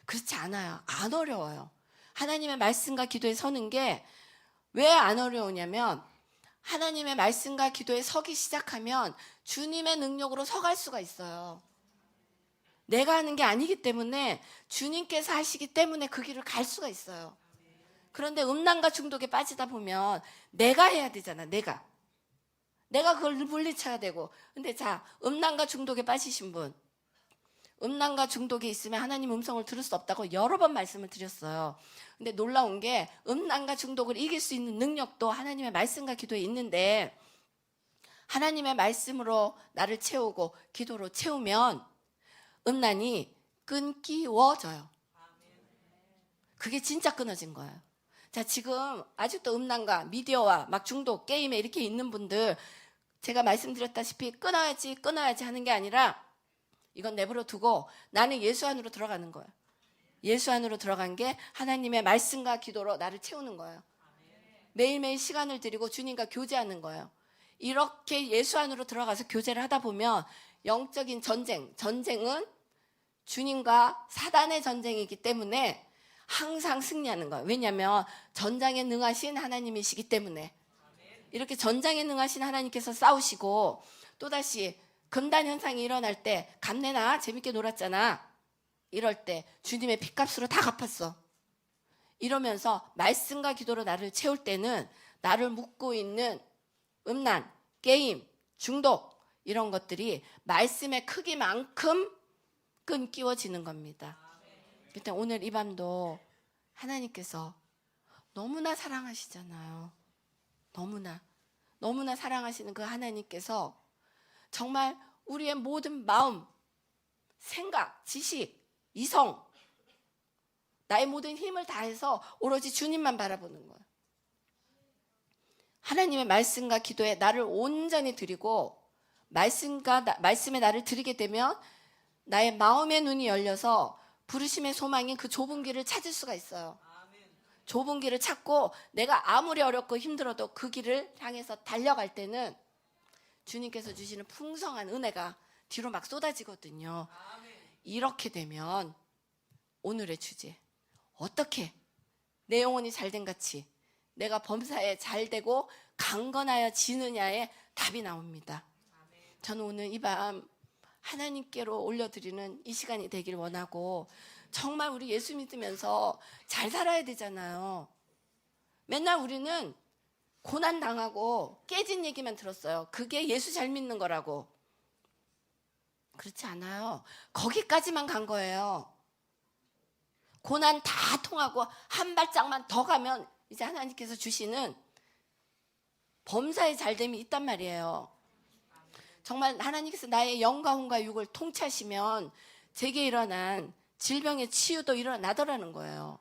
그렇지 않아요. 안 어려워요. 하나님의 말씀과 기도에 서는 게 왜 안 어려우냐면 하나님의 말씀과 기도에 서기 시작하면 주님의 능력으로 서갈 수가 있어요. 내가 하는 게 아니기 때문에 주님께서 하시기 때문에 그 길을 갈 수가 있어요. 그런데 음란과 중독에 빠지다 보면 내가 해야 되잖아. 내가 그걸 물리쳐야 되고. 근데 자, 음란과 중독에 빠지신 분, 음란과 중독에 있으면 하나님 음성을 들을 수 없다고 여러 번 말씀을 드렸어요. 근데 놀라운 게 음란과 중독을 이길 수 있는 능력도 하나님의 말씀과 기도에 있는데 하나님의 말씀으로 나를 채우고 기도로 채우면 음란이 끊기워져요. 그게 진짜 끊어진 거예요. 자, 지금 아직도 음란과 미디어와 막 중독, 게임에 이렇게 있는 분들 제가 말씀드렸다시피 끊어야지 하는 게 아니라 이건 내버려 두고 나는 예수 안으로 들어가는 거예요. 예수 안으로 들어간 게 하나님의 말씀과 기도로 나를 채우는 거예요. 매일매일 시간을 드리고 주님과 교제하는 거예요. 이렇게 예수 안으로 들어가서 교제를 하다 보면 영적인 전쟁은 주님과 사단의 전쟁이기 때문에 항상 승리하는 거예요. 왜냐하면 전장에 능하신 하나님이시기 때문에. 이렇게 전장에 능하신 하나님께서 싸우시고 또다시 금단 현상이 일어날 때 감내나 재밌게 놀았잖아. 이럴 때 주님의 핏값으로 다 갚았어. 이러면서 말씀과 기도로 나를 채울 때는 나를 묶고 있는 음란, 게임, 중독 이런 것들이 말씀의 크기만큼 끈기워지는 겁니다. 그때 오늘 이 밤도 하나님께서 너무나 사랑하시잖아요. 너무나 사랑하시는 그 하나님께서 정말 우리의 모든 마음, 생각, 지식, 이성, 나의 모든 힘을 다해서 오로지 주님만 바라보는 거예요. 하나님의 말씀과 기도에 나를 온전히 드리고 말씀에 나를 드리게 되면 나의 마음의 눈이 열려서 부르심의 소망인 그 좁은 길을 찾을 수가 있어요. 좁은 길을 찾고 내가 아무리 어렵고 힘들어도 그 길을 향해서 달려갈 때는 주님께서 주시는 풍성한 은혜가 뒤로 막 쏟아지거든요. 이렇게 되면 오늘의 주제, 어떻게 내 영혼이 잘된 같이 내가 범사에 잘되고 강건하여 지느냐의 답이 나옵니다. 저는 오늘 이 밤 하나님께로 올려드리는 이 시간이 되길 원하고, 정말 우리 예수 믿으면서 잘 살아야 되잖아요. 맨날 우리는 고난 당하고 깨진 얘기만 들었어요. 그게 예수 잘 믿는 거라고. 그렇지 않아요. 거기까지만 간 거예요. 고난 다 통하고 한 발짝만 더 가면 이제 하나님께서 주시는 범사의 잘됨이 있단 말이에요. 정말 하나님께서 나의 영과 혼과 육을 통치하시면 제게 일어난 질병의 치유도 일어나더라는 거예요.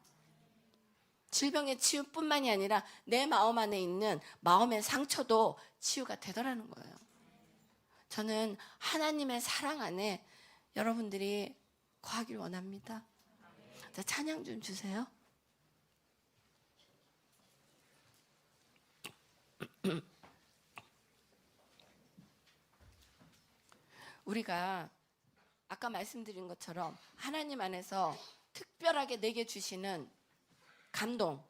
질병의 치유뿐만이 아니라 내 마음 안에 있는 마음의 상처도 치유가 되더라는 거예요. 저는 하나님의 사랑 안에 여러분들이 거하길 원합니다. 자, 찬양 좀 주세요. 우리가 아까 말씀드린 것처럼 하나님 안에서 특별하게 내게 주시는 감동,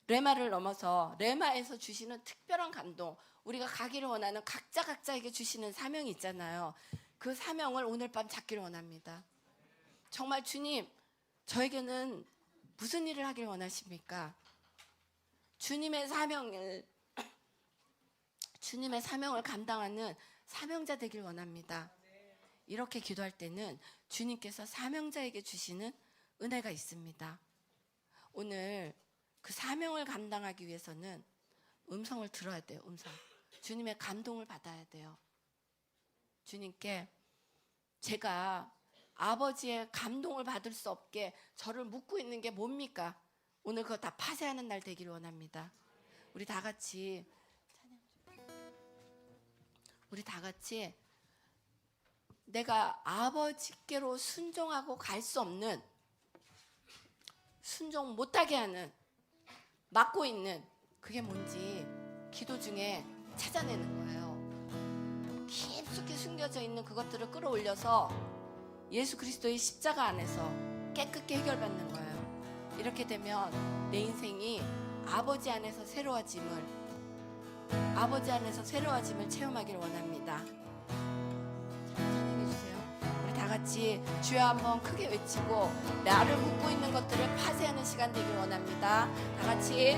레마를 넘어서 레마에서 주시는 특별한 감동, 우리가 가기를 원하는 각자에게 주시는 사명이 있잖아요. 그 사명을 오늘 밤 잡기를 원합니다. 정말 주님, 저에게는 무슨 일을 하길 원하십니까? 주님의 사명을 감당하는 사명자 되길 원합니다. 이렇게 기도할 때는 주님께서 사명자에게 주시는 은혜가 있습니다. 오늘 그 사명을 감당하기 위해서는 음성을 들어야 돼요. 주님의 감동을 받아야 돼요. 주님께 제가 아버지의 감동을 받을 수 없게 저를 묶고 있는 게 뭡니까? 오늘 그거 다 파쇄하는 날 되기를 원합니다. 우리 다 같이 내가 아버지께로 순종하고 갈 수 없는, 순종 못하게 하는, 막고 있는 그게 뭔지 기도 중에 찾아내는 거예요. 깊숙이 숨겨져 있는 그것들을 끌어올려서 예수 그리스도의 십자가 안에서 깨끗게 해결받는 거예요. 이렇게 되면 내 인생이 아버지 안에서 새로워짐을 체험하기를 원합니다. 찬양해 주세요. 우리 다 같이 주여 한번 크게 외치고 나를 묶고 있는 것들을 파쇄하는 시간 되길 원합니다. 다 같이